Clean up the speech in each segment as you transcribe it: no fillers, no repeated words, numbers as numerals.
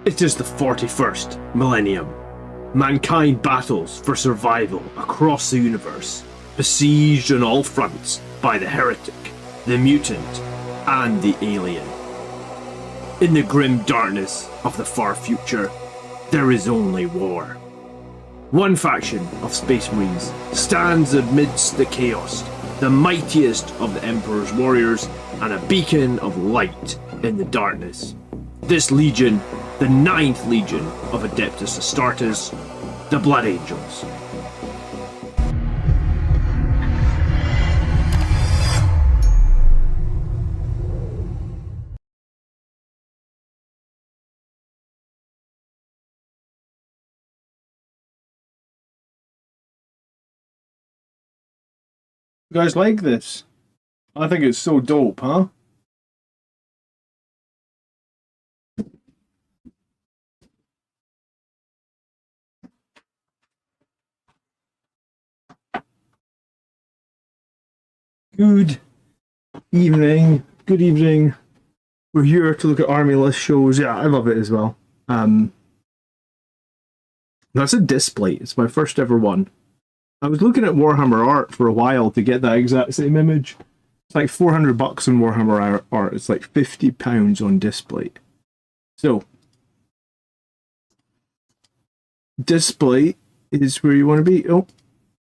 It is the 41st millennium. Mankind battles for survival across the universe, besieged on all fronts by the heretic, the mutant, and the alien. In the grim darkness of the far future, there is only war. One faction of Space Marines stands amidst the chaos, the mightiest of the Emperor's warriors, and a beacon of light in the darkness. This legion, the 9th Legion of Adeptus Astartes, the Blood Angels. You guys like this? I think it's so dope, huh? Good evening. Good evening. We're here to look at army list shows. Yeah, I love it as well. That's a display. It's my first ever one. I was looking at Warhammer art for a while to get that exact same image. It's like $400 on Warhammer art. It's like £50 on display. So, display is where you want to be. Oh,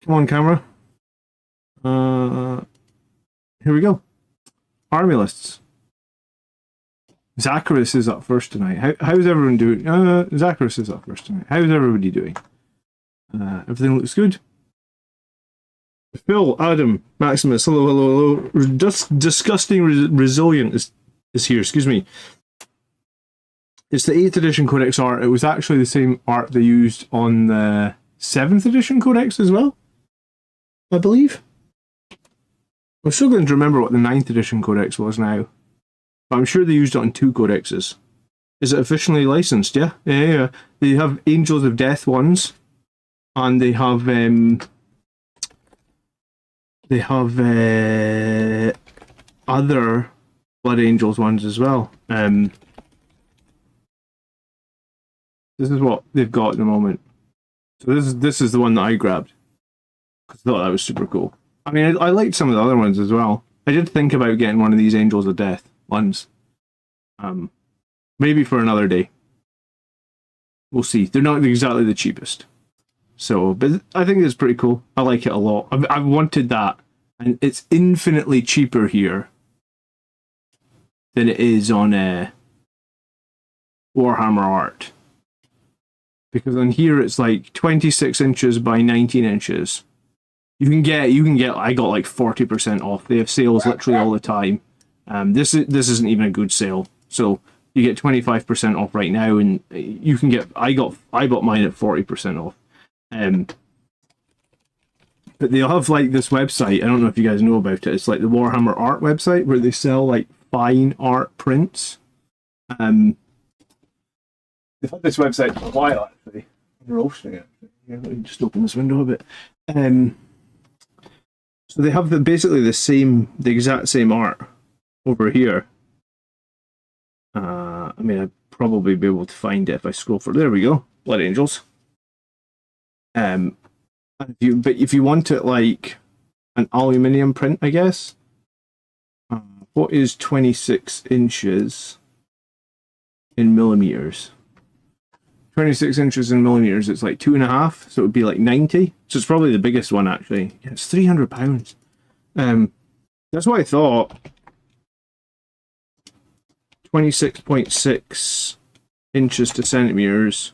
come on, camera. Here we go. Army lists. Zacharias is up first tonight. How's everyone doing? Zacharias is up first tonight. How's everybody doing? Everything looks good. Phil, Adam, Maximus, hello. Disgusting Resilient is here, excuse me. It's the 8th edition Codex art. It was actually the same art they used on the 7th edition Codex as well, I believe. I'm struggling to remember what the 9th edition Codex was now. But I'm sure they used it on 2 codexes. Is it officially licensed? Yeah. They have Angels of Death ones, and they have other Blood Angels ones as well. This is what they've got at the moment. So this is the one that I grabbed because I thought that was super cool. I mean, I liked some of the other ones as well. I did think about getting one of these Angels of Death ones. Maybe for another day. We'll see. They're not exactly the cheapest. So, but I think it's pretty cool. I like it a lot. I've wanted that. And it's infinitely cheaper here than it is on Warhammer art. Because on here it's like 26 inches by 19 inches. You can get I got like 40% off. They have sales literally all the time. This isn't even a good sale. So you get 25% off right now, and you can get I bought mine at 40% off. But they'll have like this website, I don't know if you guys know about it, it's like the Warhammer art website where they sell like fine art prints. They've had this website for a while actually. I'm roasting it. Yeah, let me just open this window a bit. So they have basically the exact same art over here. I mean, I'd probably be able to find it if I scroll for. There we go, Blood Angels. If you want it like an aluminium print, I guess. What is 26 inches in millimeters? 26 inches in millimeters, it's like 2.5, so it would be like 90. So it's probably the biggest one actually. Yeah, it's £300. That's what I thought. 26.6 inches to centimeters.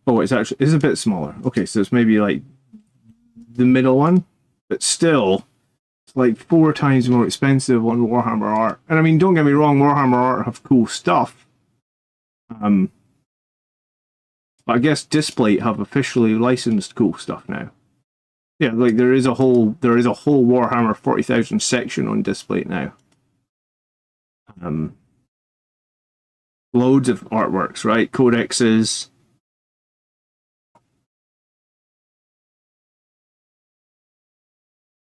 Oh, it's a bit smaller. Okay, so it's maybe like the middle one, but still, it's like 4 times more expensive on Warhammer art. And I mean, don't get me wrong, Warhammer art have cool stuff. But I guess Displate have officially licensed cool stuff now. Yeah, like there is a whole Warhammer 40,000 section on Displate now. Loads of artworks, right? Codexes.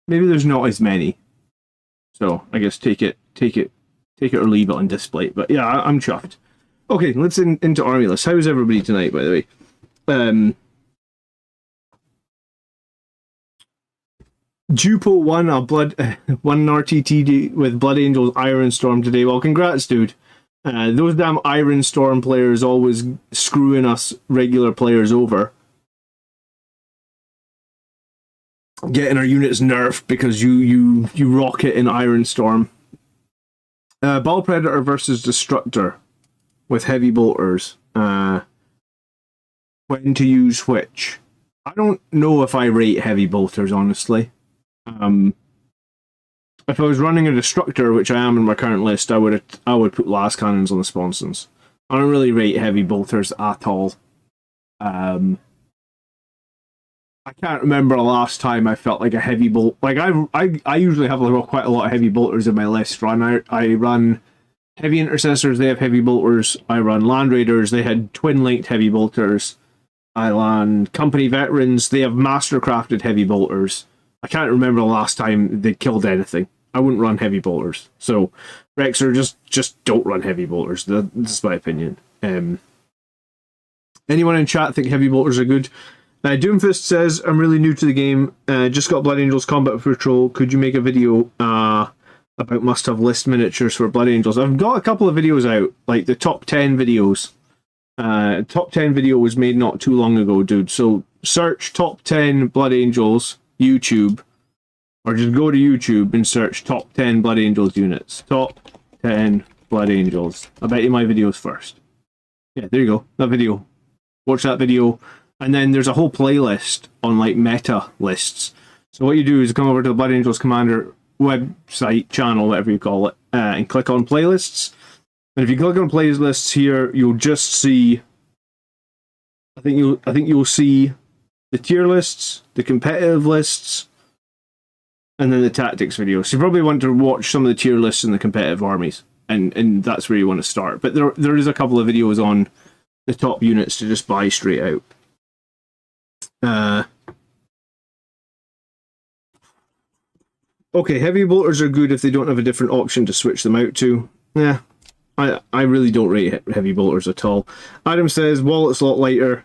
Maybe there's not as many. So I guess take it or leave it on Displate. But yeah, I'm chuffed. Okay, let's into army lists. How's everybody tonight, by the way? Jupo won an RTT with Blood Angels Iron Storm today. Well, congrats, dude. Those damn Iron Storm players always screwing us regular players over. Getting our units nerfed because you rock it in Iron Storm. Ball Predator versus Destructor with heavy bolters. When to use which? I don't know if I rate heavy bolters, honestly. If I was running a Destructor, which I am in my current list, I would put las cannons on the sponsons. I don't really rate heavy bolters at all. I can't remember the last time I felt like a heavy bolt. Like I usually have quite a lot of heavy bolters in my list. I run heavy intercessors. They have heavy bolters. I run land raiders. They had twin linked heavy bolters. I run company veterans. They have mastercrafted heavy bolters. I can't remember the last time they killed anything. I wouldn't run heavy bolters. So Rexer, just don't run heavy bolters. That's my opinion. Anyone in chat think heavy bolters are good? Doomfist says, I'm really new to the game. Just got Blood Angels Combat Patrol. Could you make a video about must-have list miniatures for Blood Angels? I've got a couple of videos out, like the top 10 videos. Top 10 video was made not too long ago, dude. So search top 10 Blood Angels YouTube, or just go to YouTube and search top 10 Blood Angels units. Top 10 Blood Angels. I bet you my video's first. Yeah, there you go. That video. Watch that video. And then there's a whole playlist on like meta lists. So what you do is come over to the Blood Angels Commander website, channel, whatever you call it, and click on playlists. And if you click on playlists here, you'll just see, I think you'll see the tier lists, the competitive lists, and then the tactics videos. So you probably want to watch some of the tier lists in the competitive armies, and that's where you want to start. But there is a couple of videos on the top units to just buy straight out. Okay, heavy bolters are good if they don't have a different option to switch them out to. Yeah, I really don't rate heavy bolters at all. Adam says, wallet's a lot lighter.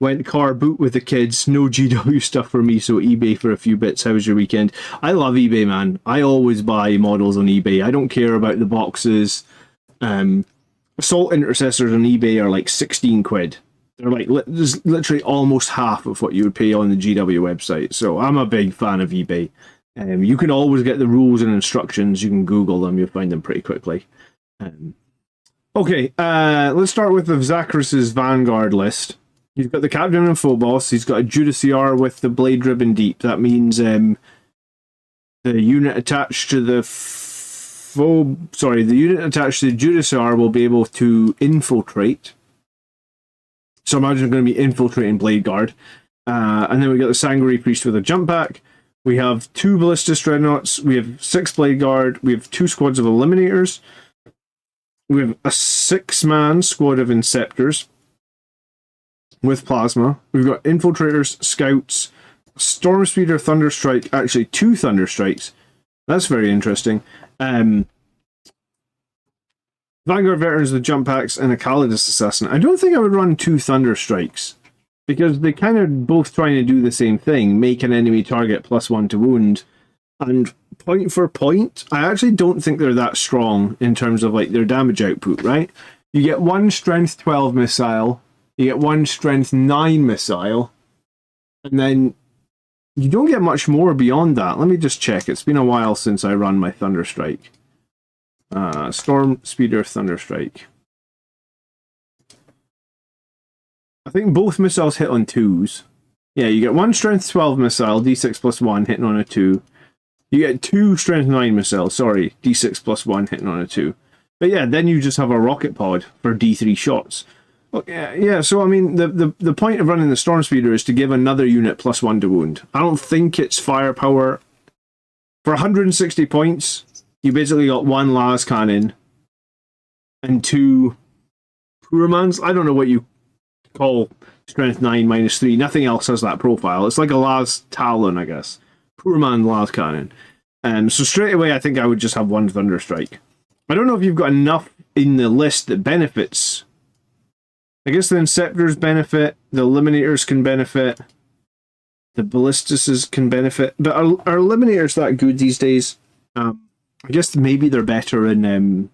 Went car boot with the kids. No GW stuff for me, so eBay for a few bits. How was your weekend? I love eBay, man. I always buy models on eBay. I don't care about the boxes. Assault intercessors on eBay are like 16 quid. They're like literally almost half of what you would pay on the GW website. So I'm a big fan of eBay. You can always get the rules and instructions. You can Google them. You'll find them pretty quickly. Okay, let's start with the Zachris's Vanguard list. He's got the Captain and Phobos. He's got a Judiciar with the Blade Ribbon Deep. That means the unit attached to the unit attached to the Judiciar will be able to infiltrate. So imagine it's going to be infiltrating Blade Guard. And then we got the Sanguinary Priest with a jump pack. We have 2 Ballistus Dreadnoughts. We have 6 Blade Guard. We have 2 squads of Eliminators. We have a 6-man squad of Inceptors with Plasma. We've got Infiltrators, Scouts, Stormspeeder, Thunderstrike. Actually, 2 Thunderstrikes. That's very interesting. Vanguard Veterans with jump packs and a Calidus Assassin. I don't think I would run 2 Thunderstrikes, because they kind of both trying to do the same thing, make an enemy target +1 to wound, and point for point, I actually don't think they're that strong in terms of like their damage output, right? You get 1 strength 12 missile, you get 1 strength 9 missile, and then you don't get much more beyond that. Let me just check. It's been a while since I run my Thunderstrike. Storm Speeder Thunderstrike. I think both missiles hit on 2s. Yeah, you get 1 strength 12 missile, d6 +1 hitting on a 2. You get 2 strength 9 missiles, sorry, d6 +1 hitting on a 2. But yeah, then you just have a rocket pod for d3 shots. Okay, yeah, so I mean, the point of running the Storm Speeder is to give another unit +1 to wound. I don't think it's firepower. For 160 points, you basically got 1 las cannon and 2 Poormans. I don't know what you call strength 9 -3. Nothing else has that profile. It's like a las Talon, I guess. Poorman las cannon. So straight away, I think I would just have 1 Thunderstrike. I don't know if you've got enough in the list that benefits. I guess the Inceptors benefit, the Eliminators can benefit, the Ballistuses can benefit, but are Eliminators that good these days? I guess maybe they're better in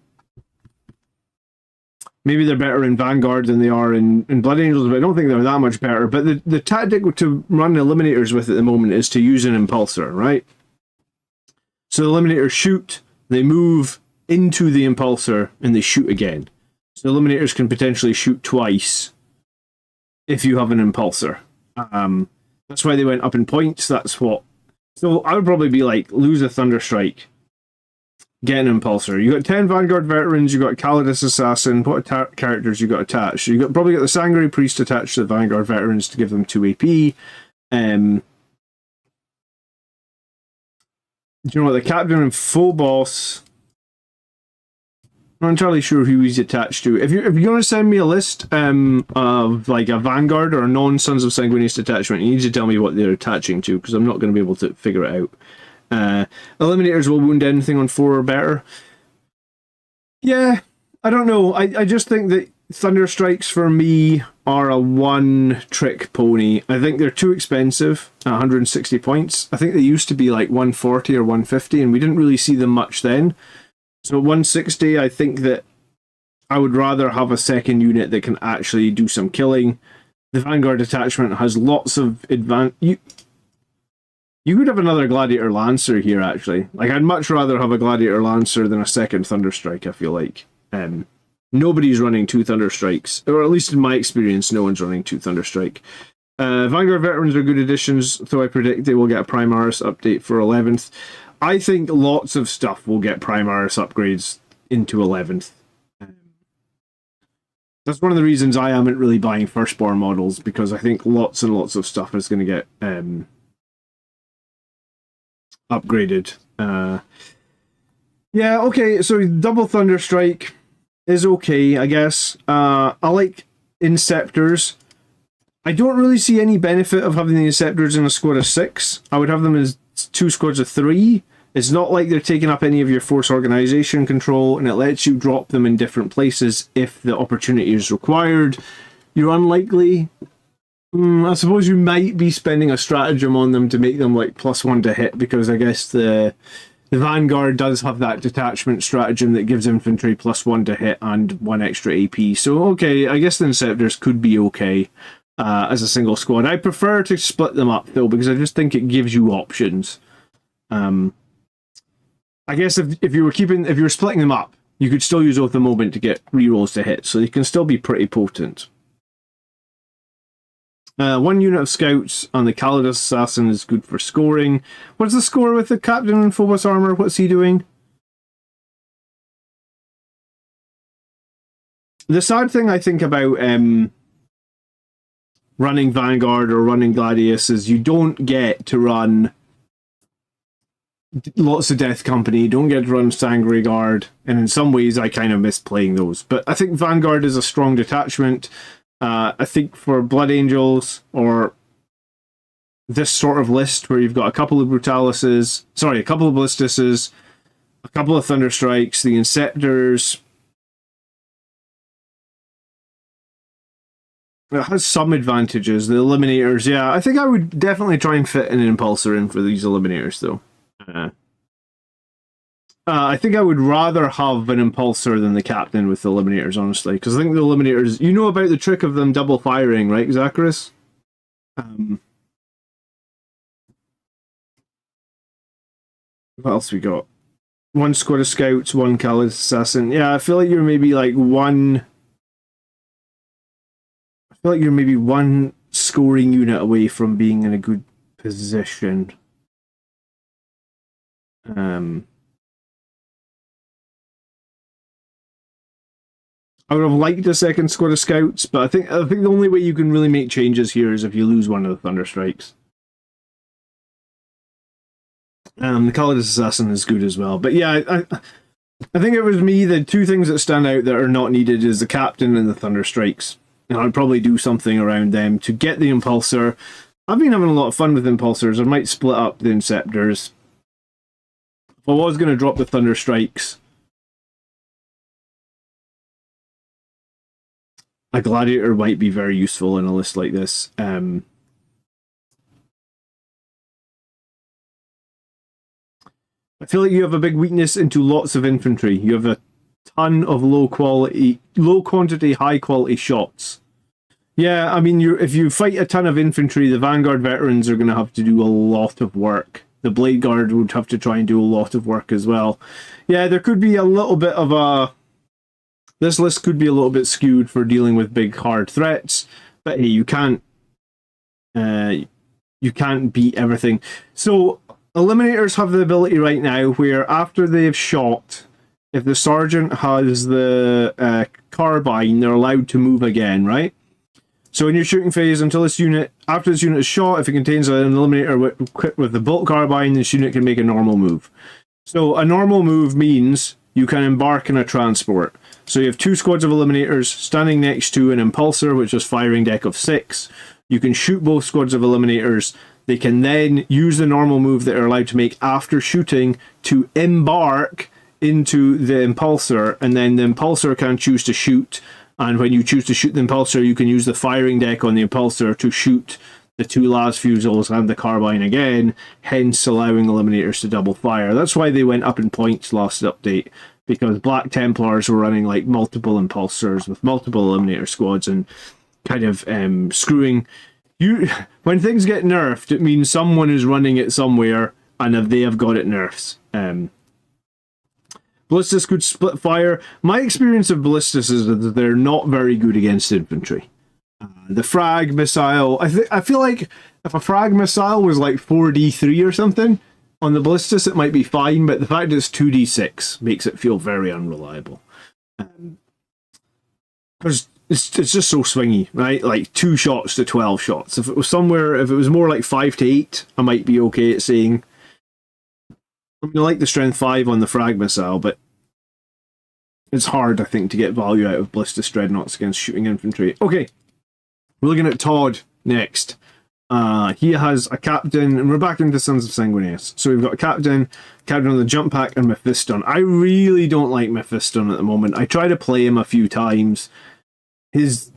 Vanguard than they are in Blood Angels, but I don't think they're that much better. But the tactic to run Eliminators with at the moment is to use an Impulsor, right? So the Eliminators shoot, they move into the Impulsor, and they shoot again. So Eliminators can potentially shoot twice if you have an Impulsor. That's why they went up in points. That's what. So I would probably be like, lose a Thunderstrike, get an Impulsor. You got 10 Vanguard veterans, you got Calidus Assassin. What characters you got attached? You probably got the Sanguinary Priest attached to the Vanguard veterans to give them 2 AP. Do you know what? The Captain and Phobos. I'm not entirely sure who he's attached to. If you're going to send me a list of like a Vanguard or a non-Sons of Sanguinius detachment, you need to tell me what they're attaching to, because I'm not going to be able to figure it out. Eliminators will wound anything on 4 or better. Yeah, I don't know. I just think that Thunderstrikes for me are a one-trick pony. I think they're too expensive, 160 points. I think they used to be like 140 or 150, and we didn't really see them much then. So at 160, I think that I would rather have a second unit that can actually do some killing. The Vanguard detachment has lots of You could have another Gladiator Lancer here, actually. Like, I'd much rather have a Gladiator Lancer than a second Thunderstrike, I feel like. Nobody's running 2 Thunderstrikes. Or at least in my experience, no one's running 2 Thunderstrike. Vanguard Veterans are good additions, so I predict they will get a Primaris update for 11th. I think lots of stuff will get Primaris upgrades into 11th. That's one of the reasons I haven't really buying Firstborn models, because I think lots and lots of stuff is going to get upgraded. Yeah, okay, so double Thunderstrike is okay, I guess. I like Inceptors. I don't really see any benefit of having the Inceptors in a squad of 6. I would have them as 2 squads of 3. It's not like they're taking up any of your force organization control, and it lets you drop them in different places if the opportunity is required. You're unlikely. I suppose you might be spending a stratagem on them to make them like +1 to hit, because I guess the Vanguard does have that detachment stratagem that gives infantry +1 to hit and 1 extra AP. So okay, I guess the Inceptors could be okay as a single squad. I prefer to split them up though, because I just think it gives you options. I guess if you were splitting them up, you could still use Oath of Moment to get rerolls to hit, so they can still be pretty potent. 1 unit of scouts on the Calidus Assassin is good for scoring. What's the score with the Captain and Phobos armor? What's he doing? The sad thing I think about running Vanguard or running Gladius is you don't get to run lots of Death Company, you don't get to run Sangre Guard, and in some ways I kind of miss playing those. But I think Vanguard is a strong detachment. I think for Blood Angels, or this sort of list where you've got a couple of Brutalises, a couple of Ballistuses, a couple of Thunderstrikes, the Inceptors, it has some advantages. The Eliminators, yeah, I think I would definitely try and fit an Impulsor in for these Eliminators, though. I think I would rather have an Impulsor than the Captain with the Eliminators, honestly, because I think the Eliminators, you know about the trick of them double firing, right, Zacharias? What else we got? 1 squad of scouts, 1 Calidus Assassin. Yeah, I feel like you're maybe like one scoring unit away from being in a good position. I would have liked a second squad of scouts, but I think the only way you can really make changes here is if you lose one of the Thunderstrikes. The Calidus Assassin is good as well, but yeah, I think it was me. The 2 things that stand out that are not needed is the Captain and the Thunderstrikes, and I'd probably do something around them to get the Impulsor. I've been having a lot of fun with Impulsors. I might split up the Inceptors. If I was going to drop the Thunderstrikes, a gladiator might be very useful in a list like this. I feel like you have a big weakness into lots of infantry. You have a ton of low quantity, high quality shots. Yeah, I mean, if you fight a ton of infantry, the Vanguard veterans are going to have to do a lot of work. The Blade Guard would have to try and do a lot of work as well. Yeah, there could be a little bit of a... This list could be a little bit skewed for dealing with big, hard threats. But hey, you can't beat everything. So, Eliminators have the ability right now where after they've shot, if the Sergeant has the carbine, they're allowed to move again, right? So in your shooting phase, after this unit is shot, if it contains an eliminator equipped with the bolt carbine, this unit can make a normal move. So a normal move means you can embark in a transport. So you have 2 squads of eliminators standing next to an impulsor, which is firing deck of 6. You can shoot both squads of eliminators. They can then use the normal move that they're allowed to make after shooting to embark into the impulsor, and then the impulsor can choose to shoot. And when you choose to shoot the impulsor, you can use the firing deck on the impulsor to shoot the 2 las fusils and the carbine again, hence allowing eliminators to double fire. That's why they went up in points last update, because Black Templars were running like multiple impulsors with multiple eliminator squads and kind of screwing you. When things get nerfed, it means someone is running it somewhere, and if they have got it nerfs. Ballistas could split fire. My experience of Ballistas is that they're not very good against infantry. The frag missile, I feel like if a frag missile was like 4d3 or something, on the Ballistas it might be fine, but the fact it's 2d6 makes it feel very unreliable. Because it's just so swingy, right? Like 2 shots to 12 shots. If it was more like 5 to 8, I might be okay at saying... I mean, I like the strength 5 on the frag missile, but it's hard, I think, to get value out of Ballistas Dreadnoughts against shooting infantry. Okay, we're looking at Todd next. He has a captain, and we're back into Sons of Sanguinius. So we've got a captain on the jump pack, and Mephiston. I really don't like Mephiston at the moment. I try to play him a few times. His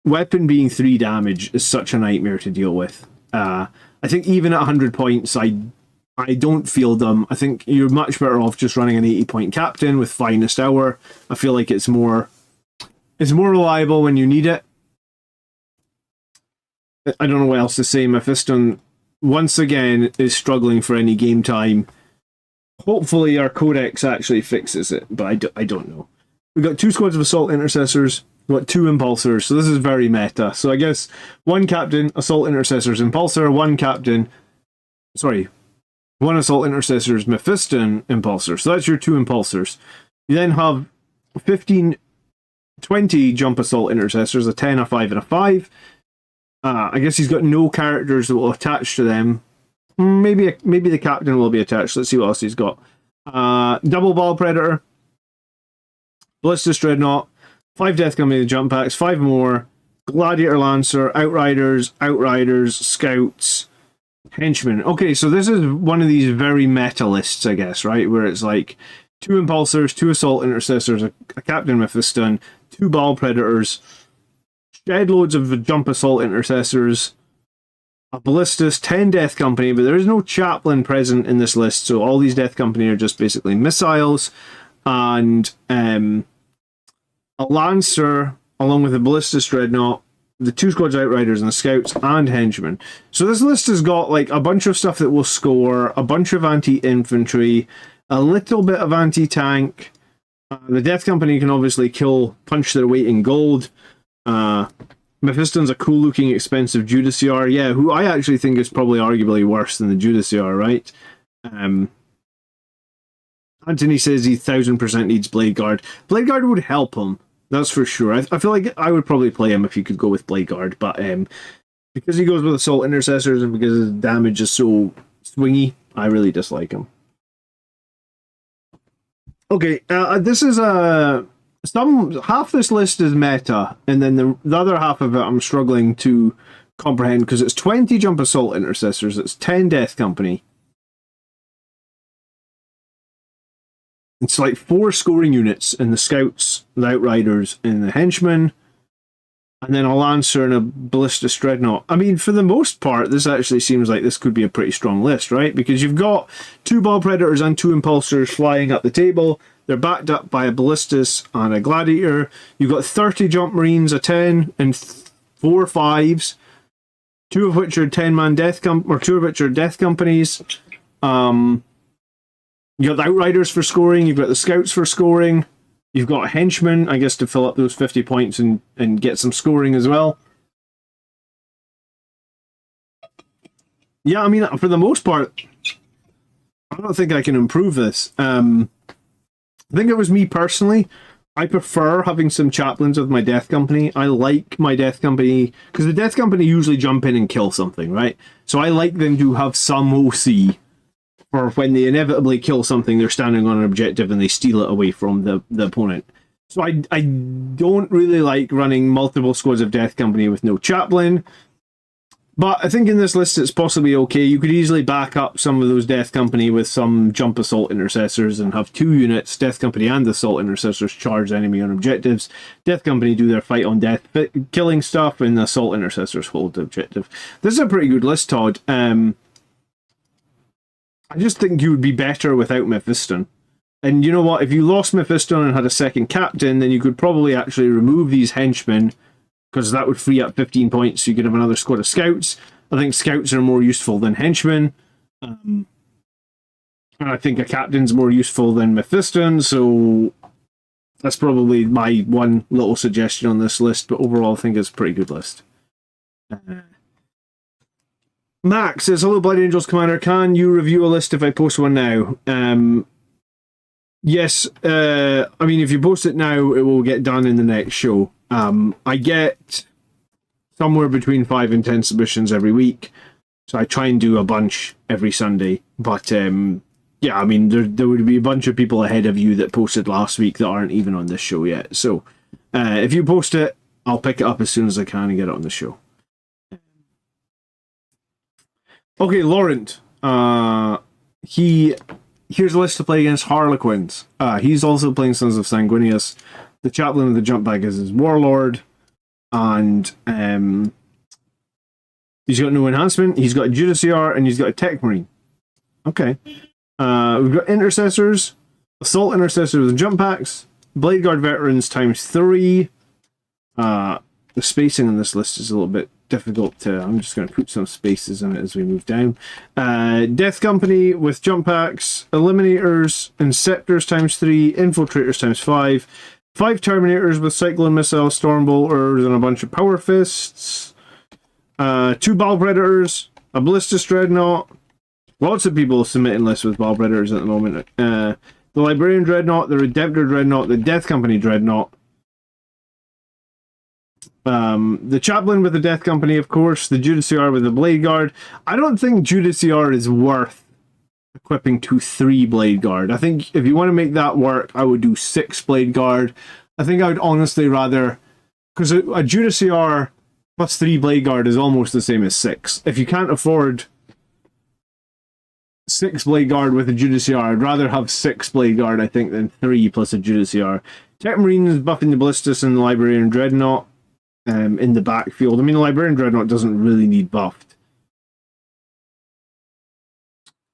weapon being 3 damage is such a nightmare to deal with. I think even at 100 points, I don't feel them. I think you're much better off just running an 80-point captain with Finest Hour. I feel like it's more reliable when you need it. I don't know what else to say. Mephiston, once again, is struggling for any game time. Hopefully our codex actually fixes it, but I don't know. We've got 2 squads of assault intercessors. We've got 2 impulsors, so this is very meta. So I guess 1 captain, assault intercessors, impulsor, 1 captain... Sorry. 1 assault intercessors, Mephiston impulsor. So that's your 2 impulsors. You then have 20 jump assault intercessors, a 10, a 5, and a 5. I guess he's got no characters that will attach to them. Maybe the captain will be attached. Let's see what else he's got. Double Ball Predator, Ballistas Dreadnought, 5 Death Company jump packs, 5 more, Gladiator Lancer, Outriders, Scouts, Henchmen. Okay, so this is one of these very meta lists, I guess, right? Where it's like 2 impulsors, 2 assault intercessors, a captain Mephiston, 2 ball predators, shed loads of jump assault intercessors, a ballistas, 10 death company, but there is no chaplain present in this list, so all these death company are just basically missiles, and a lancer along with a ballistas dreadnought, the 2 squads outriders and the scouts and henchmen. So this list has got like a bunch of stuff that will score, a bunch of anti-infantry, a little bit of anti-tank. The death company can obviously punch their weight in gold. Mephiston's a cool looking expensive Judiciar, yeah, who I actually think is probably arguably worse than the Judiciar, right? Anthony says he 1000% needs Blade Guard. Blade Guard would help him. That's for sure. I feel like I would probably play him if he could go with Blade Guard, but because he goes with Assault Intercessors and because his damage is so swingy, I really dislike him. Okay, this is half this list is meta, and then the other half of it I'm struggling to comprehend because it's 20 Jump Assault Intercessors, it's 10 Death Company. It's like 4 scoring units in the Scouts, the Outriders, and the Henchmen. and then a Lancer and a Ballistus Dreadnought. I mean, for the most part, this actually seems like this could be a pretty strong list, right? Because you've got 2 Ball Predators and 2 Impulsors flying up the table. They're backed up by a Ballistus and a Gladiator. You've got 30 Jump Marines, a 10, and 4 5s, 2 of which are 10-man death or 2 of which are death companies. You got the Outriders for scoring. You've got the Scouts for scoring. You've got Henchmen, I guess, to fill up those 50 points and get some scoring as well. Yeah, I mean, for the most part, I don't think I can improve this. I think it was me personally. I prefer having some chaplains with my Death Company. I like my Death Company, because the Death Company usually jump in and kill something, right? So I like them to have some OC. Or when they inevitably kill something, they're standing on an objective and they steal it away from the opponent. So I don't really like running multiple squads of Death Company with no chaplain. But I think in this list it's possibly okay. You could easily back up some of those Death Company with some Jump Assault Intercessors and have 2 units, Death Company and Assault Intercessors, charge enemy on objectives. Death Company do their fight on death, killing stuff, and the Assault Intercessors hold the objective. This is a pretty good list, Todd. I just think you would be better without Mephiston. And you know what? If you lost Mephiston and had a second captain, then you could probably actually remove these henchmen, because that would free up 15 points, so you could have another squad of scouts. I think scouts are more useful than henchmen. And I think a captain's more useful than Mephiston, so that's probably my one little suggestion on this list, but overall I think it's a pretty good list. Max says, hello Blood Angels Commander, can you review a list if I post one now? Yes, I mean, if you post it now, it will get done in the next show. I get somewhere between 5 and 10 submissions every week, so I try and do a bunch every Sunday. But yeah, I mean, there would be a bunch of people ahead of you that posted last week that aren't even on this show yet. So if you post it, I'll pick it up as soon as I can and get it on the show. Okay, Laurent. Here's a list to play against Harlequins. He's also playing Sons of Sanguinius. The chaplain of the jump bag is his warlord, and he's got no enhancement. He's got a Judiciar and he's got a Tech Marine. Okay. We've got intercessors, assault intercessors with jump packs, Blade Guard veterans ×3. The spacing on this list is a little bit difficult to. I'm just going to put some spaces in it as we move down. Death Company with jump packs, eliminators, inceptors ×3, infiltrators ×5, 5 terminators with cyclone missile, storm bolters, and a bunch of power fists. 2 ball predators, a ballistus dreadnought. Lots of people submitting lists with ball predators at the moment. The librarian dreadnought, the redemptor dreadnought, the Death Company dreadnought. The chaplain with the Death Company, of course, the Judiciar with the Blade Guard. I don't think Judiciar is worth equipping to 3 Blade Guard. I think if you want to make that work, I would do 6 Blade Guard. I think I would honestly rather, because a Judiciar plus 3 Blade Guard is almost the same as 6. If you can't afford 6 Blade Guard with a Judiciar, I'd rather have 6 Blade Guard, I think, than 3 plus a Judiciar. Tech Marine is buffing the Ballistus and the Librarian Dreadnought. In the backfield. I mean, the Librarian Dreadnought doesn't really need buffed.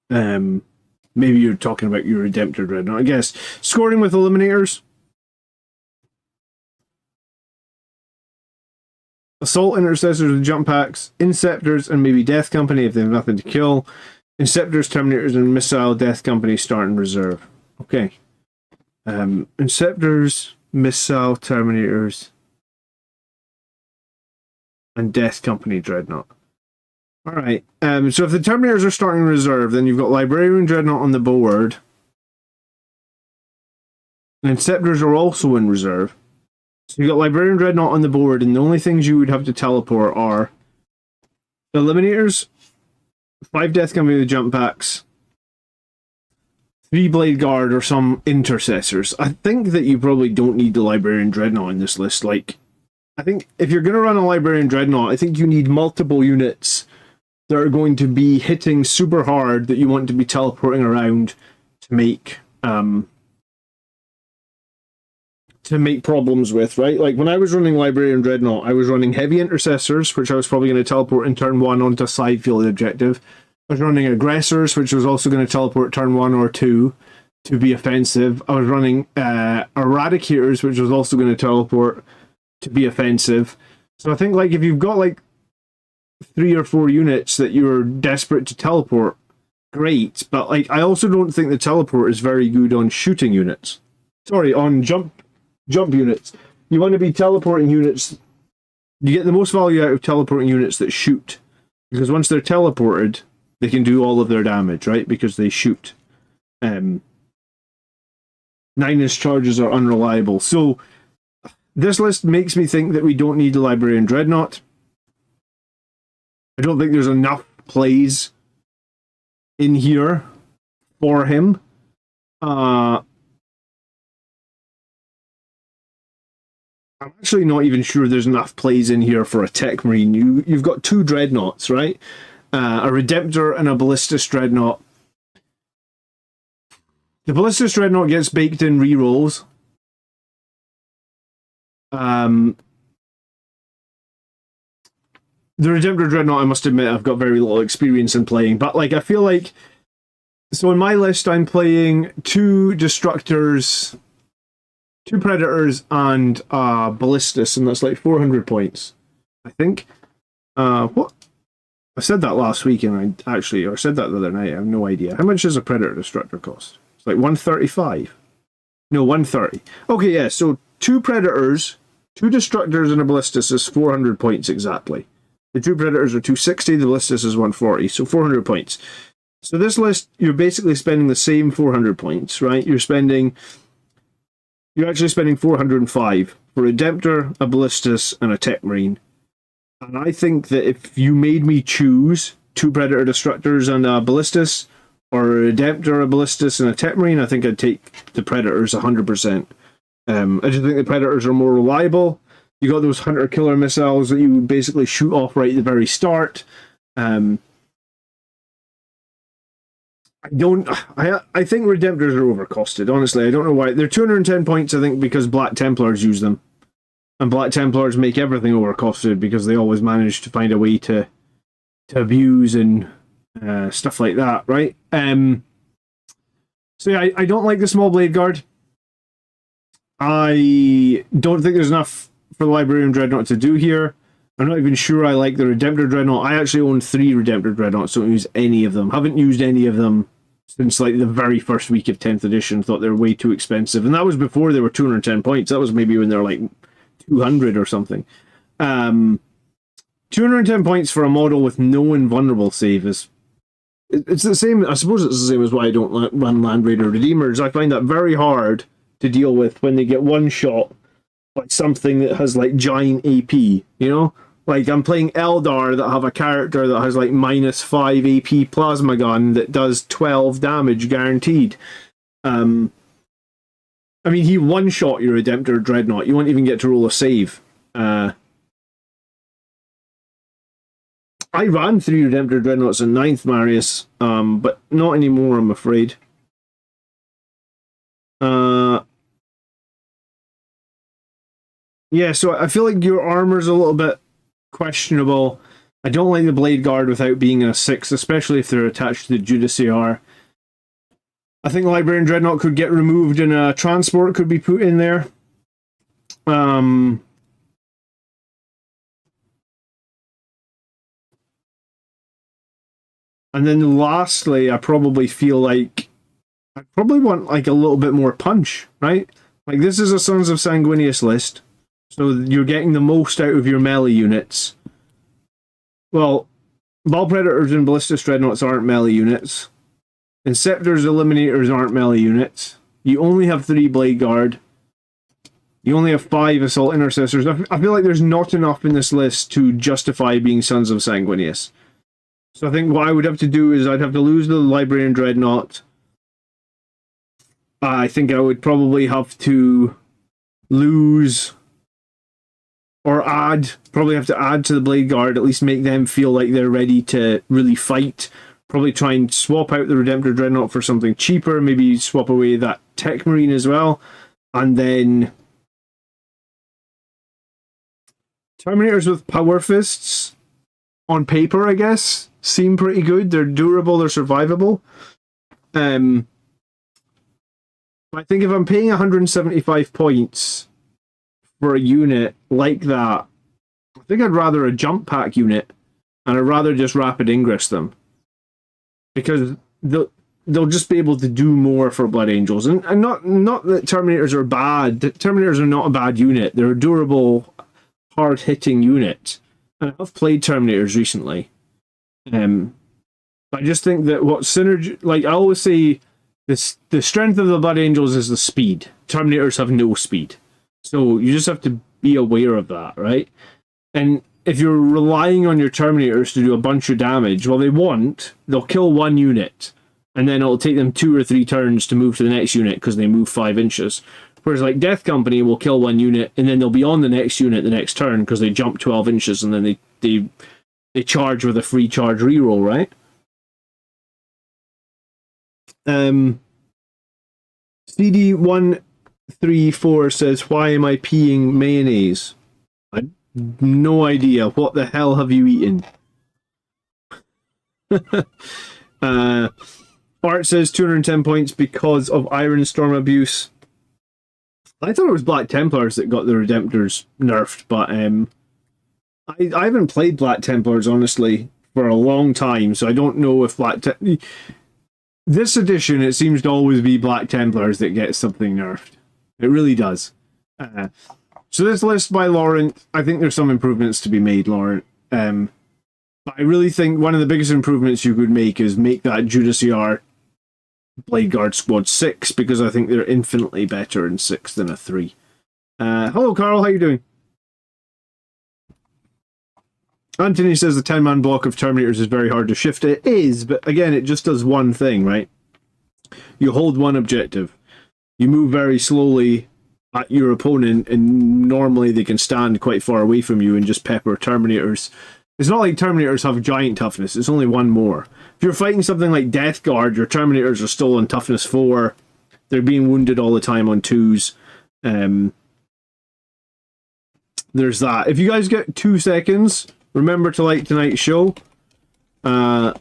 Maybe you're talking about your Redemptor Dreadnought, I guess. Scoring with Eliminators. Assault Intercessors with jump packs. Inceptors and maybe Death Company if they have nothing to kill. Inceptors, Terminators, and Missile Death Company start in reserve. Okay. Inceptors, Missile, Terminators, and Death Company Dreadnought. Alright, so if the Terminators are starting in reserve, then you've got Librarian Dreadnought on the board. And Inceptors are also in reserve. So you've got Librarian Dreadnought on the board, and the only things you would have to teleport are Eliminators, 5 Death Company with jump packs, 3 Blade Guard, or some Intercessors. I think that you probably don't need the Librarian Dreadnought in this list. Like, I think if you're going to run a Librarian Dreadnought, I think you need multiple units that are going to be hitting super hard that you want to be teleporting around to make to make problems with, right? Like when I was running Librarian Dreadnought, I was running Heavy Intercessors, which I was probably going to teleport in turn 1 onto a side field objective. I was running Aggressors, which was also going to teleport turn 1 or 2 to be offensive. I was running Eradicators, which was also going to teleport to be offensive. So I think like if you've got like 3 or 4 units that you're desperate to teleport, great. But like I also don't think the teleport is very good on shooting units. Sorry, on jump units. You want to be teleporting units. You get the most value out of teleporting units that shoot, because once they're teleported, they can do all of their damage, right? Because they shoot. 9-inch charges are unreliable. So this list makes me think that we don't need a Librarian Dreadnought. I don't think there's enough plays in here for him. I'm actually not even sure there's enough plays in here for a Tech Marine. You've got 2 Dreadnoughts, right? A Redemptor and a Ballistus Dreadnought. The Ballistus Dreadnought gets baked in rerolls. The Redemptor Dreadnought, I must admit, I've got very little experience in playing, but like I feel like, so in my list I'm playing 2 Destructors, 2 Predators, and Ballistus, and that's like 400 points, I think. What? I said that last week, and or said that the other night. I have no idea. How much does a Predator Destructor cost? It's like 135. No, 130. Okay, yeah. So 2 Predators, 2 Destructors, and a Ballistus is 400 points exactly. The 2 Predators are 260. The Ballistus is 140. So 400 points. So this list, you're basically spending the same 400 points, right? You're actually spending 405 for a Redemptor, a Ballistus, and a Tech Marine. And I think that if you made me choose 2 Predator Destructors and a Ballistus, or a Redemptor, a Ballistus, and a Tech Marine, I think I'd take the Predators 100%. I just think the Predators are more reliable. You got those hunter-killer missiles that you basically shoot off right at the very start. I think Redemptors are overcosted, honestly. I don't know why. They're 210 points, I think, because Black Templars use them. And Black Templars make everything overcosted because they always manage to find a way to abuse and stuff like that, right? So yeah, I don't like the small blade guard. I don't think there's enough for the Librarian Dreadnought to do here. I'm not even sure I like the Redemptor Dreadnought. I actually own 3 Redemptor Dreadnoughts, don't use any of them. Haven't used any of them since like the very first week of 10th edition. Thought they were way too expensive. And that was before they were 210 points. That was maybe when they were like 200 or something. 210 points for a model with no invulnerable save is... It's the same, I suppose it's the same as why I don't run Land Raider Redeemers. I find that very hard to deal with when they get one shot by something that has like giant AP, you know? Like I'm playing Eldar that have a character that has like -5 AP plasma gun that does 12 damage guaranteed. I mean, he one-shot your Redemptor Dreadnought. You won't even get to roll a save. I ran 3 Redemptor Dreadnoughts in 9th, Marius, but not anymore, I'm afraid. Yeah, so I feel like your armor's a little bit questionable. I don't like the Blade Guard without being a 6, especially if they're attached to the Judicaire. I think the Librarian Dreadnought could get removed and a transport could be put in there. And then lastly, I probably feel like I probably want like a little bit more punch, right? Like this is a Sons of Sanguinius list, so you're getting the most out of your melee units. Well, Ball Predators and Ballistus Dreadnoughts aren't melee units. Inceptors, Eliminators aren't melee units. You only have 3 Blade Guard. You only have 5 Assault Intercessors. I feel like there's not enough in this list to justify being Sons of Sanguinius. So I think what I would have to do is I'd have to lose the Librarian Dreadnought. I think I would probably have to lose or probably have to add to the Blade Guard, at least make them feel like they're ready to really fight. Probably try and swap out the Redemptor Dreadnought for something cheaper, maybe swap away that Tech Marine as well, and then Terminators with power fists, on paper, I guess, seem pretty good. They're durable, they're survivable. I think if I'm paying 175 points for a unit like that, I think I'd rather a jump pack unit, and I'd rather just rapid ingress them. Because they'll just be able to do more for Blood Angels. And not that Terminators are bad. Terminators are not a bad unit. They're a durable, hard-hitting unit. And I've played Terminators recently. I just think that what synergy... Like, I always say, the strength of the Blood Angels is the speed. Terminators have no speed. So you just have to be aware of that, right? And if you're relying on your Terminators to do a bunch of damage, well, they won't. They'll kill one unit, and then it'll take them 2 or 3 turns to move to the next unit because they move 5 inches. Whereas, like, Death Company will kill one unit, and then they'll be on the next unit the next turn because they jump 12 inches, and then they charge with a free charge reroll, right? CD134 says, why am I peeing mayonnaise? I no idea. What the hell have you eaten? Art says 210 points because of Ironstorm abuse. I thought it was Black Templars that got the Redemptors nerfed, but I haven't played Black Templars, honestly, for a long time, so I don't know if this edition, it seems to always be Black Templars that get something nerfed. It really does. So this list by Laurent, I think there's some improvements to be made, Laurent. But I really think one of the biggest improvements you could make is make that Judiciar Blade Guard Squad 6, because I think they're infinitely better in 6 than a 3. Hello, Carl, how you doing? Anthony says the 10-man block of Terminators is very hard to shift. It is, but again, it just does one thing, right? You hold one objective. You move very slowly at your opponent, and normally they can stand quite far away from you and just pepper Terminators. It's not like Terminators have giant toughness, it's only one more. If you're fighting something like Death Guard, your Terminators are still on toughness 4. They're being wounded all the time on 2s. There's that. If you guys get 2 seconds, remember to like tonight's show. It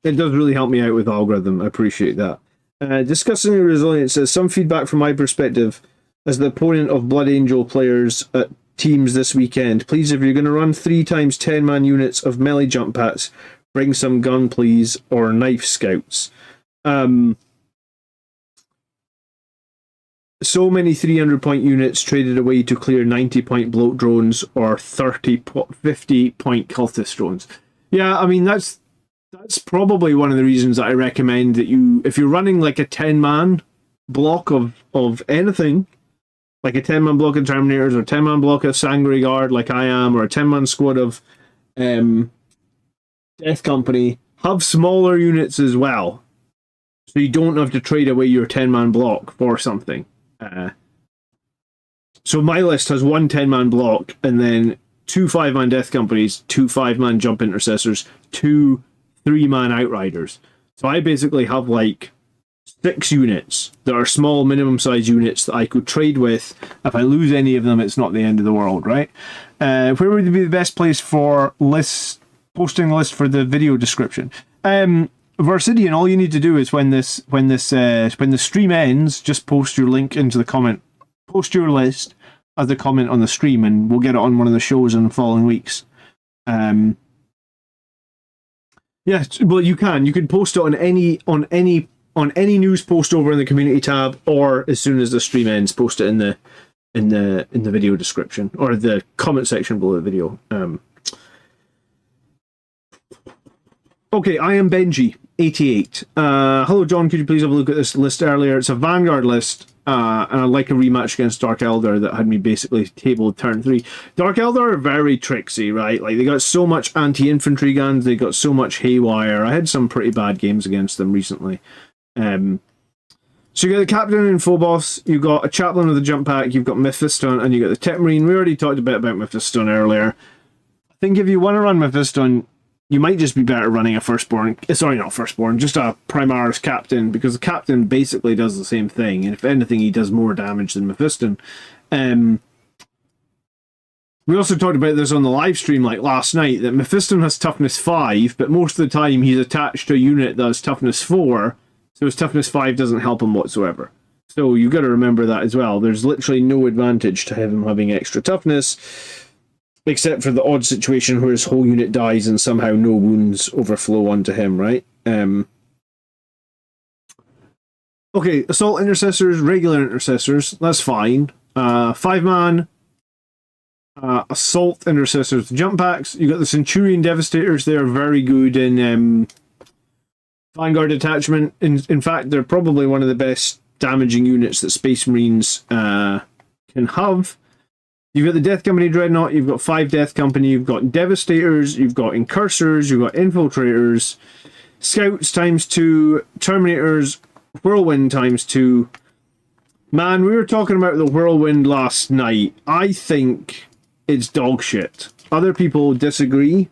does really help me out with algorithm. I appreciate that. Discussing resilience says, some feedback from my perspective as the opponent of Blood Angel players at teams this weekend. Please, if you're going to run 3 times 10-man units of melee jump packs, bring some gun, please, or knife scouts. So many 300-point units traded away to clear 90-point bloat drones or 50-point cultist drones. Yeah, I mean, that's probably one of the reasons that I recommend that you, if you're running like a 10-man block of anything, like a 10-man block of Terminators or a 10-man block of Sanguinius Guard like I am, or a 10-man squad of Death Company, have smaller units as well. So you don't have to trade away your 10-man block for something. So my list has 1 10-man block and then 2 5-man Death Companies, 2 5-man Jump Intercessors, 2 3-man Outriders. So I basically have like 6 units that are small minimum size units that I could trade with. If I lose any of them, it's not the end of the world, right? Where would be the best place for posting a list for the video description? Versidian, all you need to do is when the stream ends, just post your link into the comment. Post your list as a comment on the stream, and we'll get it on one of the shows in the following weeks. Yeah, well, you can post it on any news post over in the community tab, or as soon as the stream ends, post it in the video description or the comment section below the video. Okay, I am Benji 88. Hello, John. Could you please have a look at this list earlier? It's a Vanguard list, and I'd like a rematch against Dark Eldar that had me basically tabled turn 3. Dark Eldar are very tricksy, right? Like, they got so much anti-infantry guns, they got so much haywire. I had some pretty bad games against them recently. So you got the Captain in Phobos, you've got a Chaplain with a jump pack, you've got Mephiston, and you got the Tech Marine. We already talked a bit about Mephiston earlier. I think if you want to run Mephiston, you might just be better running a Firstborn, sorry, not Firstborn, just a Primaris Captain, because the Captain basically does the same thing, and if anything, he does more damage than Mephiston. We also talked about this on the live stream like last night, that Mephiston has toughness 5, but most of the time he's attached to a unit that has toughness 4, so his toughness 5 doesn't help him whatsoever. So you've got to remember that as well. There's literally no advantage to him having extra toughness, except for the odd situation where his whole unit dies and somehow no wounds overflow onto him, right? Okay, assault intercessors, regular intercessors, that's fine. 5-man assault intercessors, jump packs. You got the Centurion Devastators. They are very good in Vanguard Detachment. In fact, they're probably one of the best damaging units that Space Marines can have. You've got the Death Company Dreadnought, you've got 5 Death Company, you've got Devastators, you've got Incursors, you've got Infiltrators, Scouts ×2, Terminators, Whirlwind ×2. Man, we were talking about the Whirlwind last night. I think it's dog shit. Other people disagree,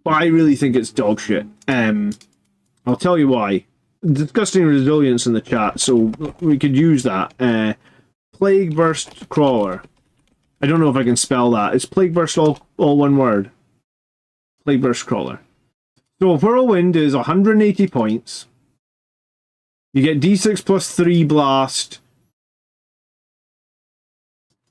but I really think it's dog shit. I'll tell you why. Disgusting resilience in the chat, so we could use that. Plague Burst Crawler. I don't know if I can spell that. Is Plague Burst all one word? Plague Burst Crawler. So Whirlwind is 180 points. You get D6 plus 3 blast.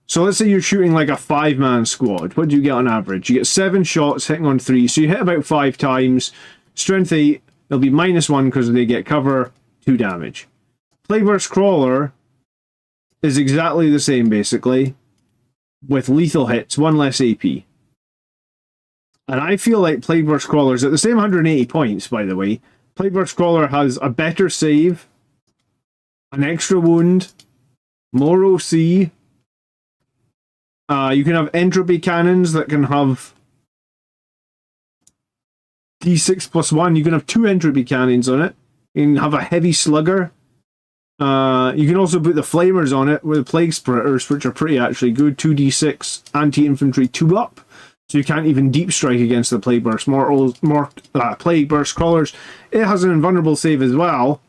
So let's say you're shooting like a 5-man squad. What do you get on average? You get 7 shots hitting on 3. So you hit about 5 times. Strength 8. They'll be -1 because they get cover. 2 damage. Plague Burst Crawler is exactly the same basically, with lethal hits, 1 less AP. And I feel like Plague Burst Crawler is at the same 180 points, by the way. Plague Burst Crawler has a better save, an extra wound, more OC. You can have entropy cannons that can have D6 plus 1. You can have 2 entropy cannons on it. You can have a heavy slugger. You can also put the flamers on it with the plague splitters, which are pretty actually good. 2d6 anti-infantry 2-up. So you can't even deep strike against the Plague Burst Plague Burst Crawlers. It has an invulnerable save as well.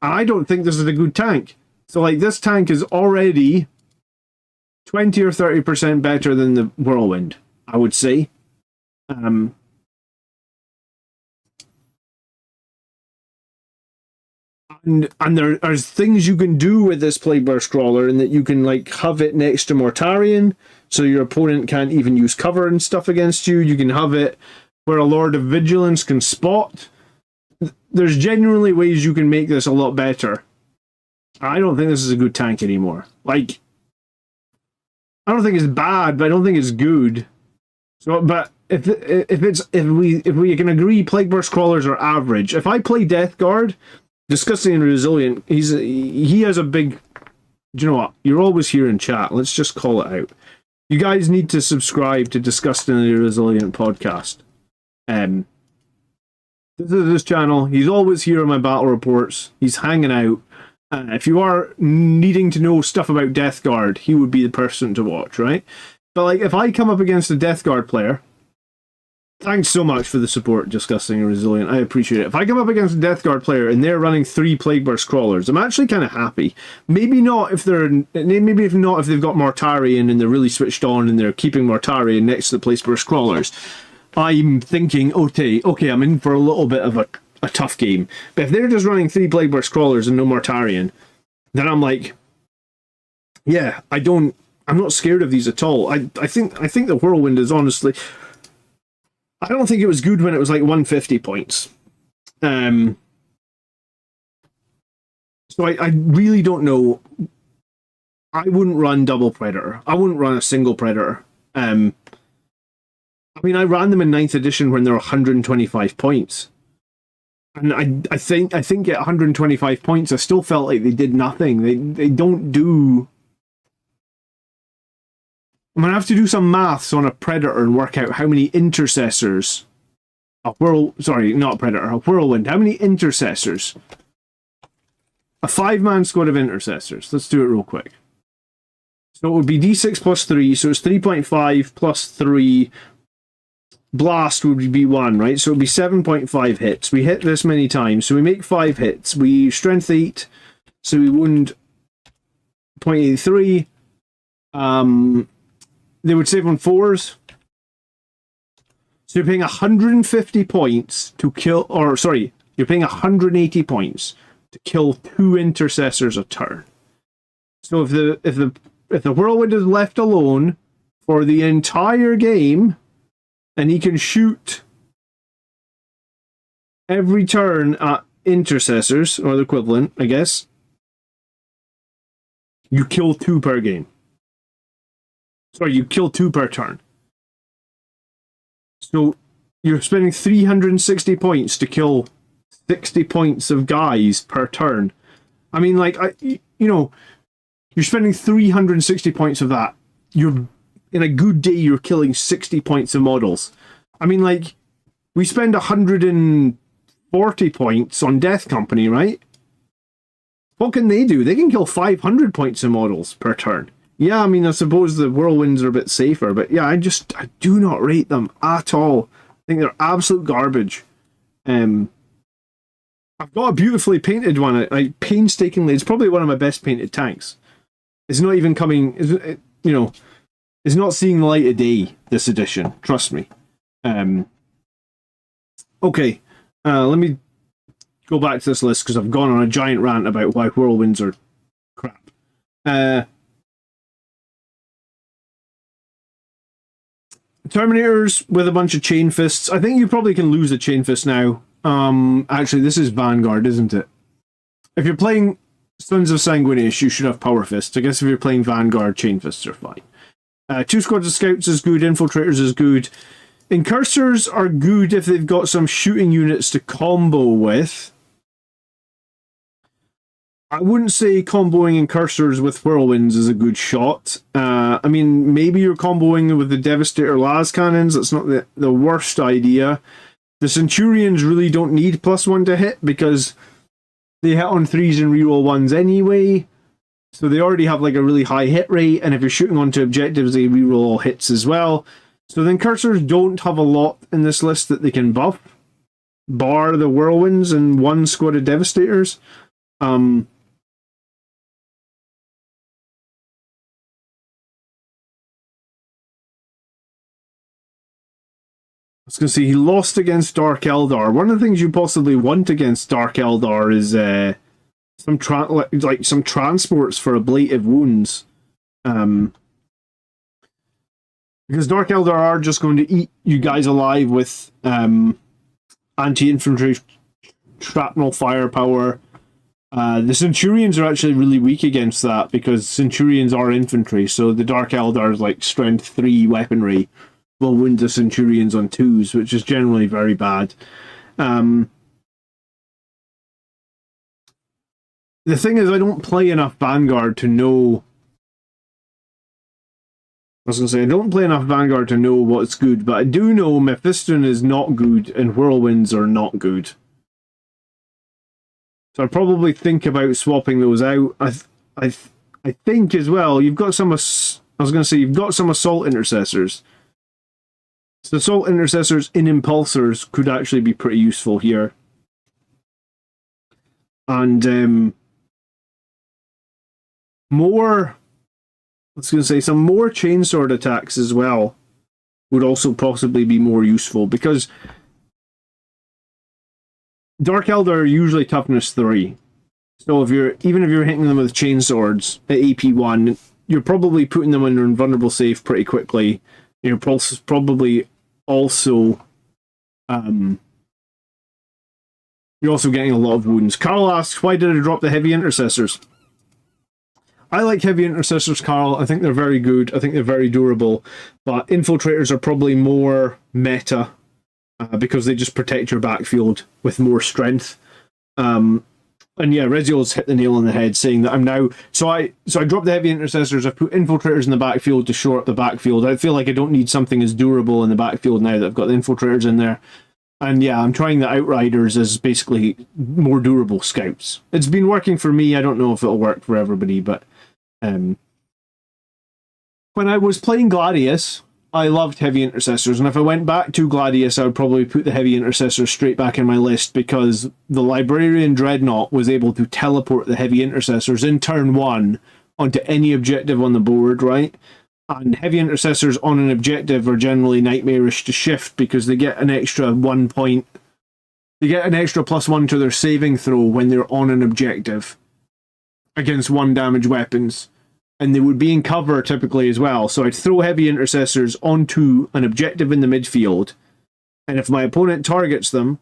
And I don't think this is a good tank. So like this tank is already 20 or 30% better than the Whirlwind, I would say. And there's things you can do with this Plague Burst Crawler, in that you can like have it next to Mortarion, so your opponent can't even use cover and stuff against you. You can have it where a Lord of Vigilance can spot. There's genuinely ways you can make this a lot better. I don't think this is a good tank anymore. Like, I don't think it's bad, but I don't think it's good. So, but if we can agree Plague Burst Crawlers are average. If I play Death Guard, Disgusting and Resilient, he has a big... Do you know what? You're always here in chat. Let's just call it out. You guys need to subscribe to Disgustingly Resilient podcast. This is his channel. He's always here on my battle reports. He's hanging out. If you are needing to know stuff about Death Guard, he would be the person to watch, right? But like, if I come up against a Death Guard player, thanks so much for the support, Disgusting and Resilient. I appreciate it. If I come up against a Death Guard player and they're running 3 Plague Burst Crawlers, I'm actually kind of happy. Maybe not if they've got Mortarion and they're really switched on and they're keeping Mortarion next to the Plague Burst Crawlers. I'm thinking, okay, I'm in for a little bit of a tough game. But if they're just running 3 Plague Burst Crawlers and no Mortarion, then I'm like, yeah, I'm not scared of these at all. I think the Whirlwind is honestly... I don't think it was good when it was like 150 points. So I really don't know. I wouldn't run double Predator. I wouldn't run a single Predator. I mean, I ran them in 9th edition when they were 125 points. And I think at 125 points, I still felt like they did nothing. They don't do... I'm going to have to do some maths on a Predator and work out how many intercessors... a Whirlwind. How many intercessors? A 5-man squad of intercessors. Let's do it real quick. So it would be D6 plus 3, so it's 3.5 plus 3... Blast would be 1, right? So it would be 7.5 hits. We hit this many times, so we make 5 hits. We strength 8, so we wound 0.83. they would save on 4s. So you're paying 150 points to kill, or sorry, you're paying 180 points to kill 2 intercessors a turn. So if the whirlwind is left alone for the entire game, and he can shoot every turn at intercessors, or the equivalent, I guess, you kill 2 per game. Sorry, you kill 2 per turn. So you're spending 360 points to kill 60 points of guys per turn. I mean, like, you're spending 360 points of that. You're in a good day, you're killing 60 points of models. I mean, like, we spend 140 points on Death Company, right? What can they do? They can kill 500 points of models per turn. Yeah, I mean, I suppose the whirlwinds are a bit safer, but yeah, I do not rate them at all. I think they're absolute garbage. I've got a beautifully painted one. I painstakingly, it's probably one of my best painted tanks. It's not even coming, it's not seeing the light of day, this edition. Trust me. Okay, let me go back to this list because I've gone on a giant rant about why whirlwinds are crap. Terminators with a bunch of chain fists. I think you probably can lose a chain fist now. Actually, this is Vanguard, isn't it? If you're playing Sons of Sanguinius, you should have power fists. I guess if you're playing Vanguard, chain fists are fine. 2 squads of scouts is good. Infiltrators is good. Incursors are good if they've got some shooting units to combo with. I wouldn't say comboing Incursors with Whirlwinds is a good shot. I mean, maybe you're comboing with the Devastator las cannons. That's not the worst idea. The Centurions really don't need +1 to hit because they hit on 3s and reroll 1s anyway. So they already have like a really high hit rate, and if you're shooting onto objectives, they reroll all hits as well. So the Incursors don't have a lot in this list that they can buff, bar the Whirlwinds and 1 squad of Devastators. I was going to say, he lost against Dark Eldar. One of the things you possibly want against Dark Eldar is some transports for ablative wounds. Because Dark Eldar are just going to eat you guys alive with anti-infantry shrapnel firepower. The Centurions are actually really weak against that because Centurions are infantry, so the Dark Eldar's like strength 3 weaponry will wound the Centurions on 2s, which is generally very bad. The thing is, I don't play enough Vanguard to know... I don't play enough Vanguard to know what's good, but I do know Mephiston is not good and Whirlwinds are not good. So I'd probably think about swapping those out. I think as well, you've got some... you've got some Assault Intercessors. So Assault Intercessors in Impulsors could actually be pretty useful here. And some more chainsword attacks as well would also possibly be more useful, because Dark Eldar are usually toughness 3. So even if you're hitting them with chainswords at AP1, you're probably putting them under invulnerable save pretty quickly. You're probably also you're also getting a lot of wounds. Carl asks, why did I drop the heavy intercessors? I like heavy intercessors, Carl. I think they're very good. I think they're very durable. But infiltrators are probably more meta because they just protect your backfield with more strength. And yeah, Reziol's hit the nail on the head, saying that I'm now... So I dropped the heavy intercessors, I've put infiltrators in the backfield to shore up the backfield. I feel like I don't need something as durable in the backfield now that I've got the infiltrators in there. And yeah, I'm trying the Outriders as basically more durable scouts. It's been working for me, I don't know if it'll work for everybody, but... when I was playing Gladius, I loved heavy intercessors, and if I went back to Gladius, I would probably put the heavy intercessors straight back in my list, because the Librarian Dreadnought was able to teleport the heavy intercessors in turn 1 onto any objective on the board, right? And heavy intercessors on an objective are generally nightmarish to shift because they get an extra 1 point. They get an extra +1 to their saving throw when they're on an objective against 1 damage weapons. And they would be in cover typically as well. So I'd throw heavy intercessors onto an objective in the midfield. And if my opponent targets them,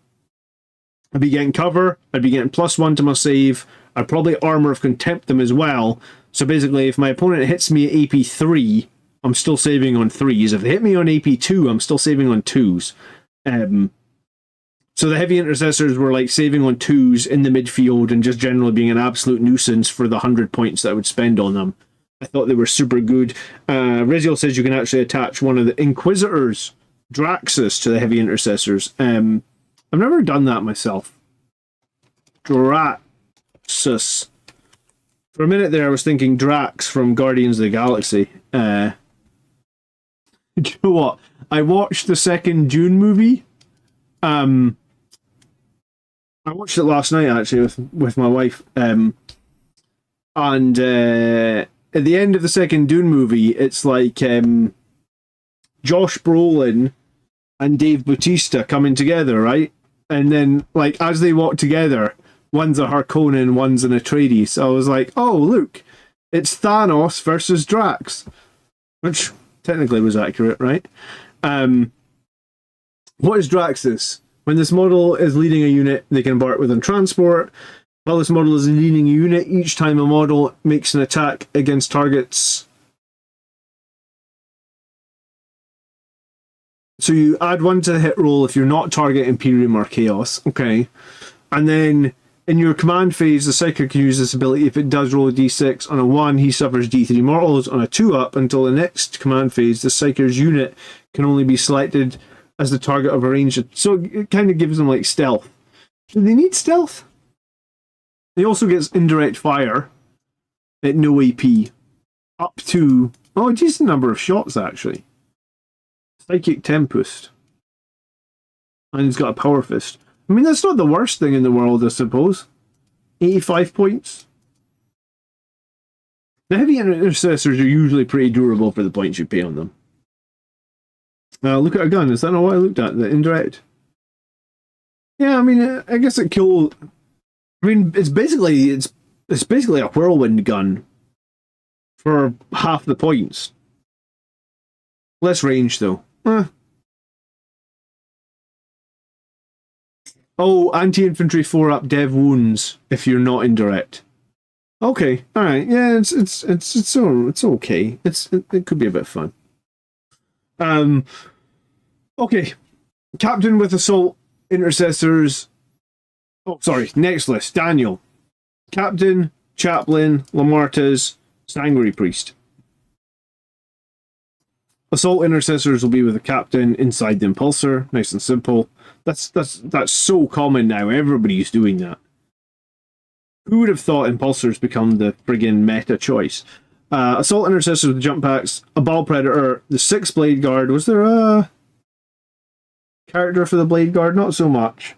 I'd be getting cover, I'd be getting +1 to my save, I'd probably Armor of Contempt them as well. So basically, if my opponent hits me at AP 3, I'm still saving on 3s. If they hit me on AP 2, I'm still saving on 2s. So the heavy intercessors were like saving on 2s in the midfield and just generally being an absolute nuisance for the 100 points that I would spend on them. I thought they were super good. Riziel says you can actually attach one of the Inquisitors, Draxus, to the heavy intercessors. I've never done that myself. Draxus. For a minute there, I was thinking Drax from Guardians of the Galaxy. Do you know what? I watched the second Dune movie. I watched it last night, actually, with my wife. And at the end of the second Dune movie, it's like Josh Brolin and Dave Bautista coming together, right? And then, like, as they walk together, one's a Harkonnen, one's an Atreides. So I was like, oh, look, it's Thanos versus Drax. Which technically was accurate, right? What is Draxus? When this model is leading a unit, they can embark within transport. While this model is leading a unit, each time a model makes an attack against targets. So you add 1 to the hit roll if you're not target Imperium or Chaos. Okay. And then in your command phase, the Psyker can use this ability. If it does roll a d6, on a 1, he suffers d3 mortals. On a 2 up, until the next command phase, the Psyker's unit can only be selected as the target of a ranged. So it kind of gives them like stealth. Do they need stealth? He also gets indirect fire at no AP. Up to, oh, a decent number of shots actually. Psychic Tempest. And he's got a Power Fist. I mean, that's not the worst thing in the world, I suppose. 85 points. The heavy intercessors are usually pretty durable for the points you pay on them. Look at a gun. Is that not what I looked at? The indirect? Yeah, I mean, I guess it killed. I mean, it's basically a whirlwind gun for half the points. Less range though. Oh, anti-infantry 4-up dev wounds if you're not indirect. Okay, all right, yeah, it's okay. It could be a bit of fun. Okay, Captain with Assault Intercessors. Oh, sorry, next list. Daniel, Captain, Chaplain, Lamartas, Sanguinary Priest. Assault Intercessors will be with the Captain inside the Impulsor. Nice and simple. That's so common now. Everybody's doing that. Who would have thought Impulsors become the friggin' meta choice? Assault Intercessors with jump packs, a Ball Predator, the 6 Blade Guard. Was there a character for the Blade Guard? Not so much.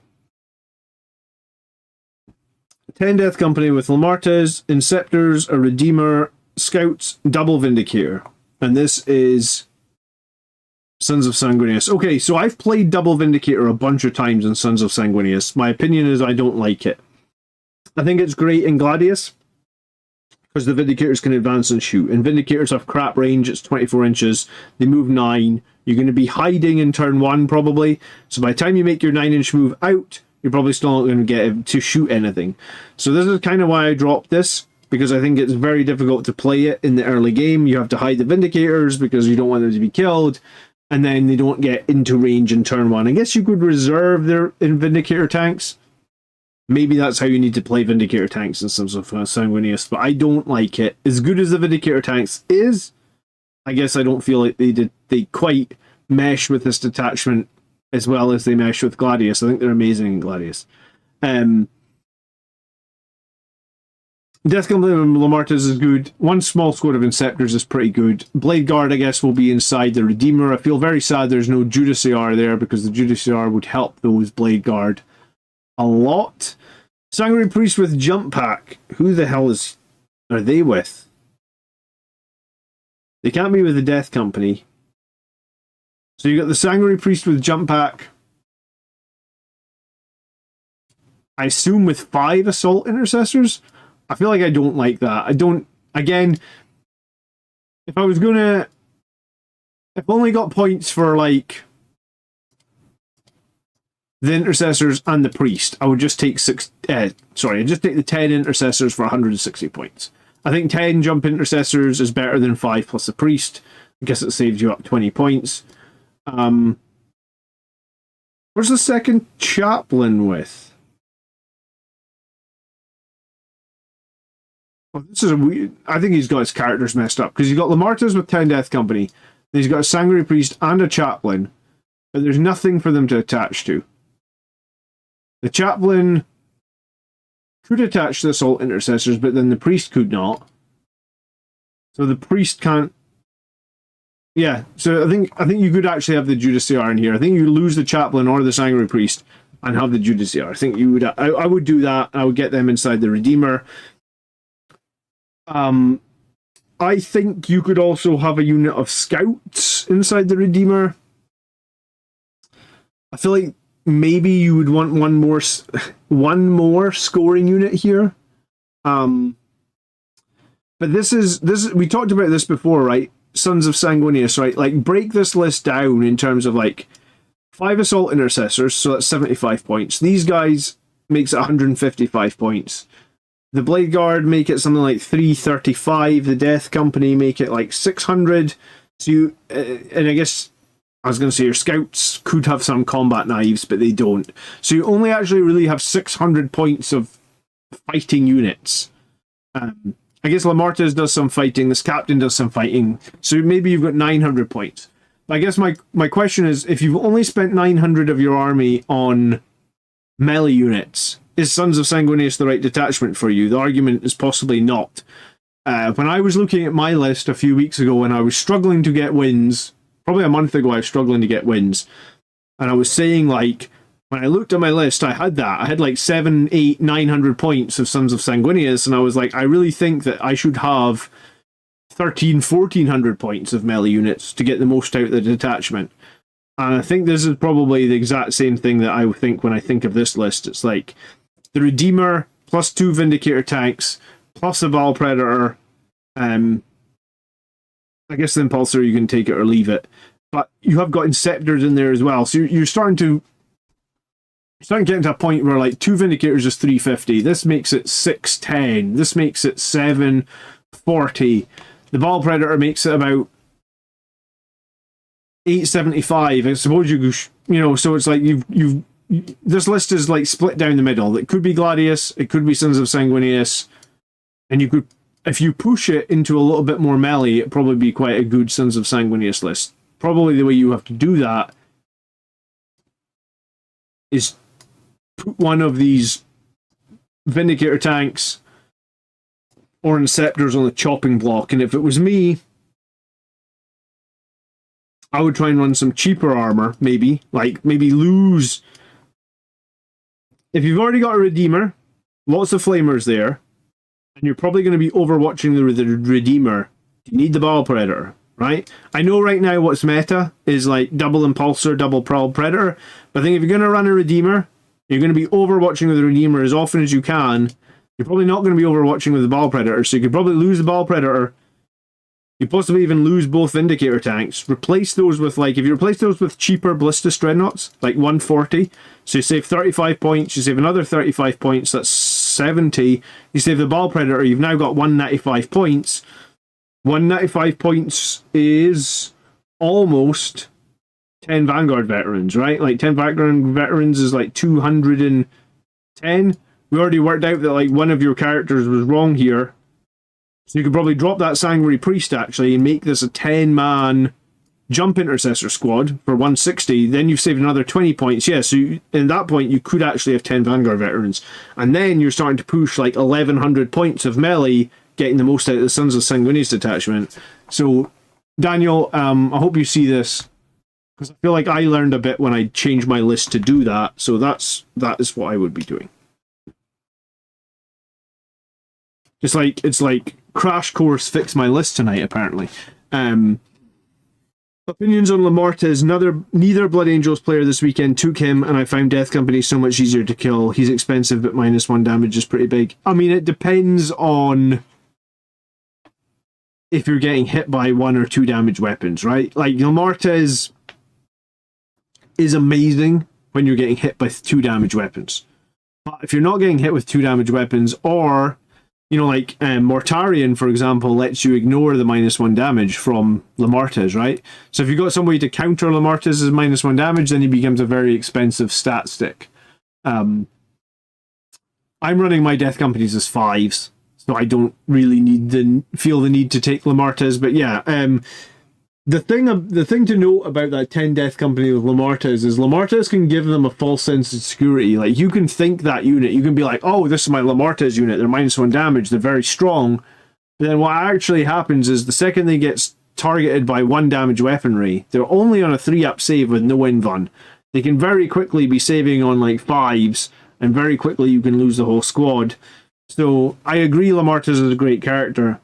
10 Death Company with Lamartas, Inceptors, a Redeemer, Scouts, double Vindicator. And this is Sons of Sanguinius. Okay, so I've played double Vindicator a bunch of times in Sons of Sanguinius. My opinion is I don't like it. I think it's great in Gladius, because the Vindicators can advance and shoot. And Vindicators have crap range, it's 24 inches. They move 9. You're going to be hiding in turn 1, probably. So by the time you make your 9-inch move out, you're probably still not going to get to shoot anything. So this is kind of why I dropped this, because I think it's very difficult to play it in the early game. You have to hide the Vindicators because you don't want them to be killed, and then they don't get into range in turn 1. I guess you could reserve their Vindicator tanks. Maybe that's how you need to play Vindicator tanks in Sons of Sanguinius, but I don't like it. As good as the Vindicator tanks is, I guess I don't feel like they quite mesh with this detachment as well as they mesh with Gladius. I think they're amazing in Gladius. Death Company of Lamartas is good. One small squad of Inceptors is pretty good. Blade Guard, I guess, will be inside the Redeemer. I feel very sad there's no Judiciar there, because the Judiciar would help those Blade Guard a lot. Sanguinary Priest with Jump Pack. Who the hell are they with? They can't be with the Death Company. So you got the Sanguinary Priest with jump pack. I assume with 5 Assault Intercessors. I feel like I don't like that. I don't... Again, if I was gonna... I've only got points for, like... the Intercessors and the Priest. I would just take I'd just take the 10 Intercessors for 160 points. I think 10 Jump Intercessors is better than 5 plus the Priest. I guess it saves you up 20 points. Where's the second Chaplain with? Oh, this is a weird... I think he's got his characters messed up, because he's got Lamartas with 10 Death Company, then he's got a Sanguinary Priest and a Chaplain, but there's nothing for them to attach to. The Chaplain could attach to the Assault Intercessors, but then the Priest could not. So the Priest can't... Yeah, so I think you could actually have the Judiciar in here. I think you lose the Chaplain or the Sanguinary Priest and have the Judiciar. I think you would... I would do that. I would get them inside the Redeemer. I think you could also have a unit of Scouts inside the Redeemer. I feel like maybe you would want one more scoring unit here. But this is we talked about this before, right? Sons of Sanguinius, right? Like, break this list down in terms of, like, 5 Assault Intercessors, so that's 75 points. These guys makes it 155 points. The Blade Guard make it something like 335. The Death Company make it like 600. So you, and I guess I was going to say your Scouts could have some combat knives, but they don't. So you only actually really have 600 points of fighting units. I guess Lamartas does some fighting. This Captain does some fighting. So maybe you've got 900 points. But I guess my question is, if you've only spent 900 of your army on melee units, is Sons of Sanguinius the right detachment for you? The argument is possibly not. When I was looking at my list a few weeks ago, when I was struggling to get wins, probably a month ago I was struggling to get wins, and I was saying, like, when I looked at my list, I had that. I had like 700, 800, 900 points of Sons of Sanguinius, and I was like, I really think that I should have 1,1400 points of melee units to get the most out of the detachment. And I think this is probably the exact same thing that I think when I think of this list. It's like the Redeemer, plus 2 Vindicator tanks, plus a Baal Predator. I guess the Impulsor, you can take it or leave it. But you have got Inceptors in there as well. So you're starting to get into a point where, like, 2 Vindicators is 350. This makes it 610. This makes it 740. The Baal Predator makes it about 875. I suppose so it's like you've this list is like split down the middle. It could be Gladius, it could be Sons of Sanguinius, and you could, if you push it into a little bit more melee, it'd probably be quite a good Sons of Sanguinius list. Probably the way you have to do that is put one of these Vindicator tanks or Inceptors on the chopping block, and if it was me, I would try and run some cheaper armor, maybe. Like, maybe lose... If you've already got a Redeemer, lots of Flamers there, and you're probably going to be overwatching the Redeemer, you need the Baal Predator, right? I know right now what's meta is, like, double Impulsor, double Baal Predator, but I think if you're going to run a Redeemer, you're going to be overwatching with the Redeemer as often as you can. You're probably not going to be overwatching with the Baal Predator, so you could probably lose the Baal Predator. You possibly even lose both Vindicator tanks. Replace those with, like, if you replace those with cheaper Ballistus Dreadnoughts, like 140, so you save 35 points, you save another 35 points, that's 70. You save the Baal Predator, you've now got 195 points. 195 points is almost 10 Vanguard veterans, right? Like, 10 Vanguard veterans is like 210. We already worked out that, like, one of your characters was wrong here. So you could probably drop that Sanguinary Priest, actually, and make this a 10-man Jump Intercessor squad for 160. Then you've saved another 20 points. Yeah, so in that point, you could actually have 10 Vanguard veterans. And then you're starting to push, like, 1,100 points of melee, getting the most out of the Sons of Sanguinius detachment. So, Daniel, I hope you see this, because I feel like I learned a bit when I changed my list to do that. So that is what I would be doing. It's like crash course fix my list tonight, apparently. Opinions on Lamartez. Neither Blood Angels player this weekend took him, and I found Death Company so much easier to kill. He's expensive, but -1 damage is pretty big. I mean, it depends on if you're getting hit by 1 or 2 damage weapons, right? Like, Lamartez is amazing when you're getting hit by 2 damage weapons. But if you're not getting hit with 2 damage weapons, or, like Mortarion, for example, lets you ignore the -1 damage from Lamartez, right? So if you've got some way to counter Lamartez's -1 damage, then he becomes a very expensive stat stick. I'm running my Death Companies as 5s, so I don't really feel the need to take Lamartez. But yeah, the thing to note about that 10 Death Company with Lamartez is Lamartez can give them a false sense of security. Like, you can think that unit, you can be like, oh, this is my Lamartez unit, they're -1 damage, they're very strong. But then what actually happens is the second they get targeted by 1 damage weaponry, they're only on a 3-up save with no invuln. They can very quickly be saving on like 5s, and very quickly you can lose the whole squad. So I agree Lamartez is a great character.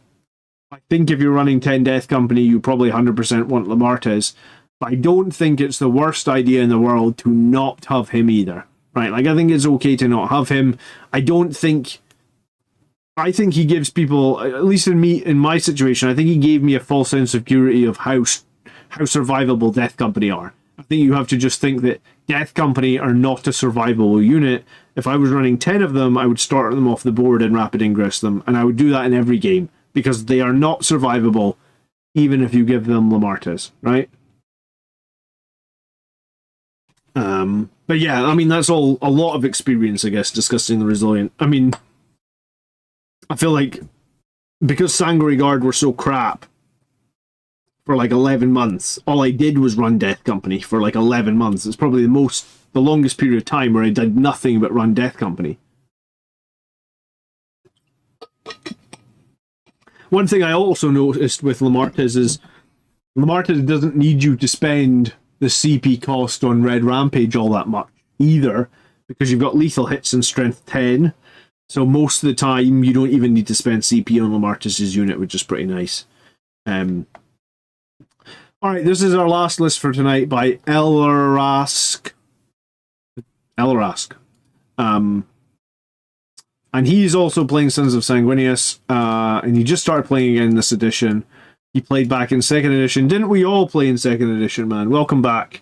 I think if you're running 10 Death Company, you probably 100% want Lamartez. But I don't think it's the worst idea in the world to not have him either. Right? Like, I think it's okay to not have him. I think he gives people, at least in my situation, I think he gave me a false sense of security of how survivable Death Company are. I think you have to just think that Death Company are not a survivable unit. If I was running 10 of them, I would start them off the board and rapid ingress them. And I would do that in every game, because they are not survivable, even if you give them Lamartez, right? But yeah, I mean, that's all a lot of experience, I guess, discussing the Resilient. I mean, I feel like because Sanguinius were so crap for like 11 months, all I did was run Death Company for like 11 months. It's probably the longest period of time where I did nothing but run Death Company. One thing I also noticed with Lamartez is Lamartez doesn't need you to spend the CP cost on Red Rampage all that much either, because you've got lethal hits and strength 10. So most of the time you don't even need to spend CP on Lamartez's unit, which is pretty nice. Alright, this is our last list for tonight by Elrask. And he's also playing Sons of Sanguinius, and he just started playing again this edition. He played back in 2nd edition. Didn't we all play in 2nd edition, man? Welcome back.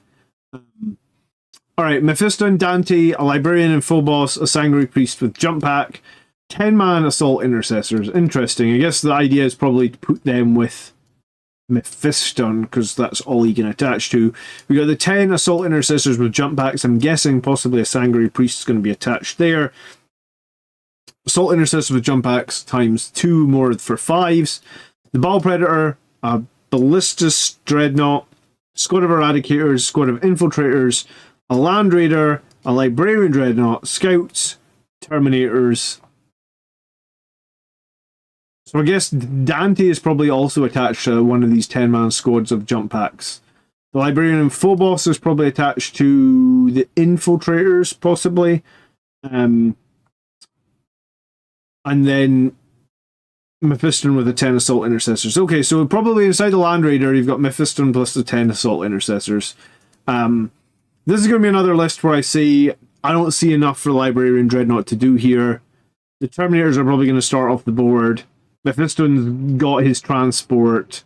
Alright, Mephisto and Dante, a Librarian and Phobos, a Sanguinary Priest with Jump Pack, 10-man Assault Intercessors. Interesting. I guess the idea is probably to put them with Mephisto, because that's all he can attach to. We got the 10 Assault Intercessors with Jump Packs. I'm guessing possibly a Sanguinary Priest is going to be attached there. Assault Intercessors with Jump Packs times 2 more for 5s. The Ball Predator, a Ballistus Dreadnought, squad of Eradicators, squad of Infiltrators, a Land Raider, a Librarian Dreadnought, Scouts, Terminators. So I guess Dante is probably also attached to one of these 10-man squads of Jump Packs. The Librarian and Phobos is probably attached to the Infiltrators, possibly. And then Mephisto with the 10 Assault Intercessors. Okay, so probably inside the Land Raider, you've got Mephisto plus the 10 Assault Intercessors. This is going to be another list where I say I don't see enough for Librarian Dreadnought to do here. The Terminators are probably going to start off the board. Mephisto's got his transport.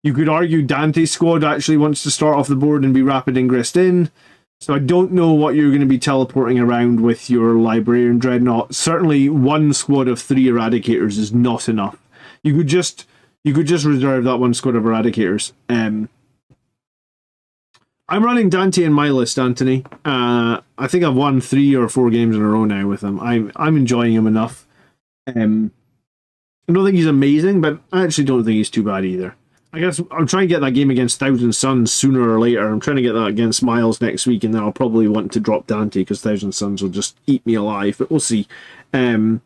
You could argue Dante's squad actually wants to start off the board and be rapid ingressed in. So I don't know what you're going to be teleporting around with your Librarian Dreadnought. Certainly one squad of 3 Eradicators is not enough. You could just reserve that one squad of Eradicators. I'm running Dante in my list, Anthony. I think I've won 3 or 4 games in a row now with him. I'm enjoying him enough. I don't think he's amazing, but I actually don't think he's too bad either. I guess I'm trying to get that game against Thousand Suns sooner or later. I'm trying to get that against Miles next week, and then I'll probably want to drop Dante because Thousand Suns will just eat me alive, but we'll see. Todd,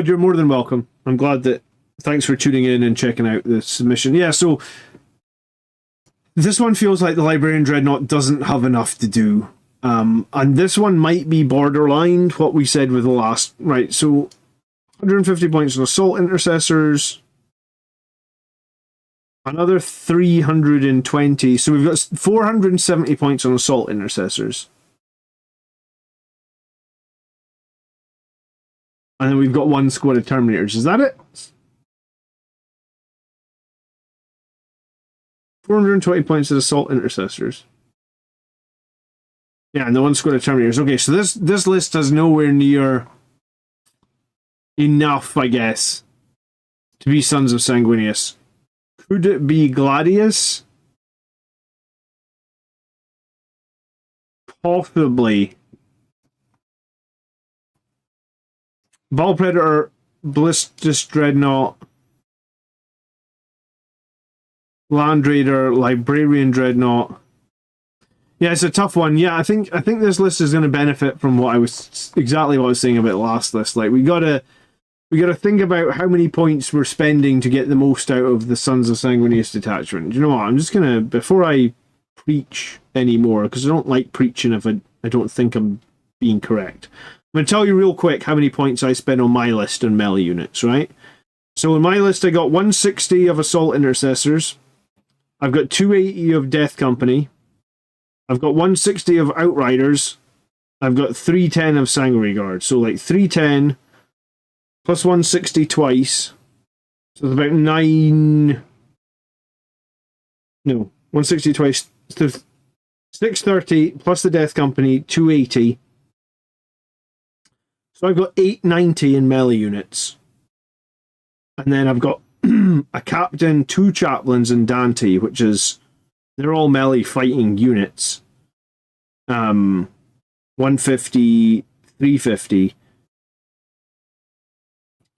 you're more than welcome. I'm glad that... Thanks for tuning in and checking out the submission. Yeah, so this one feels like the Librarian Dreadnought doesn't have enough to do. And this one might be borderline what we said with the last... Right, so 150 points on assault intercessors. Another 320. So we've got 470 points on assault intercessors. And then we've got one squad of Terminators. Is that it? 420 points of assault intercessors. Yeah, and the one squad of Terminators. Okay, so this list has nowhere near enough, I guess, to be Sons of Sanguinius. Could it be Gladius? Possibly. Ball Predator, Ballistus Dreadnought, Land Raider, Librarian Dreadnought. Yeah, it's a tough one. Yeah, I think this list is going to benefit from exactly what I was saying about the last list. Like we gotta think about how many points we're spending to get the most out of the Sons of Sanguinius detachment. Do you know what? I'm just gonna, before I preach anymore, because I don't like preaching if I don't think I'm being correct. I'm going to tell you real quick how many points I spent on my list on melee units, right? So in my list, I got 160 of Assault Intercessors. I've got 280 of Death Company. I've got 160 of Outriders. I've got 310 of Sanguinary Guard. So like 310 plus 160 twice. So it's about 160 twice. So 630 plus the Death Company, 280. So I've got 890 in melee units. And then I've got a captain, 2 chaplains, and Dante, which is, they're all melee fighting units. 150, 350.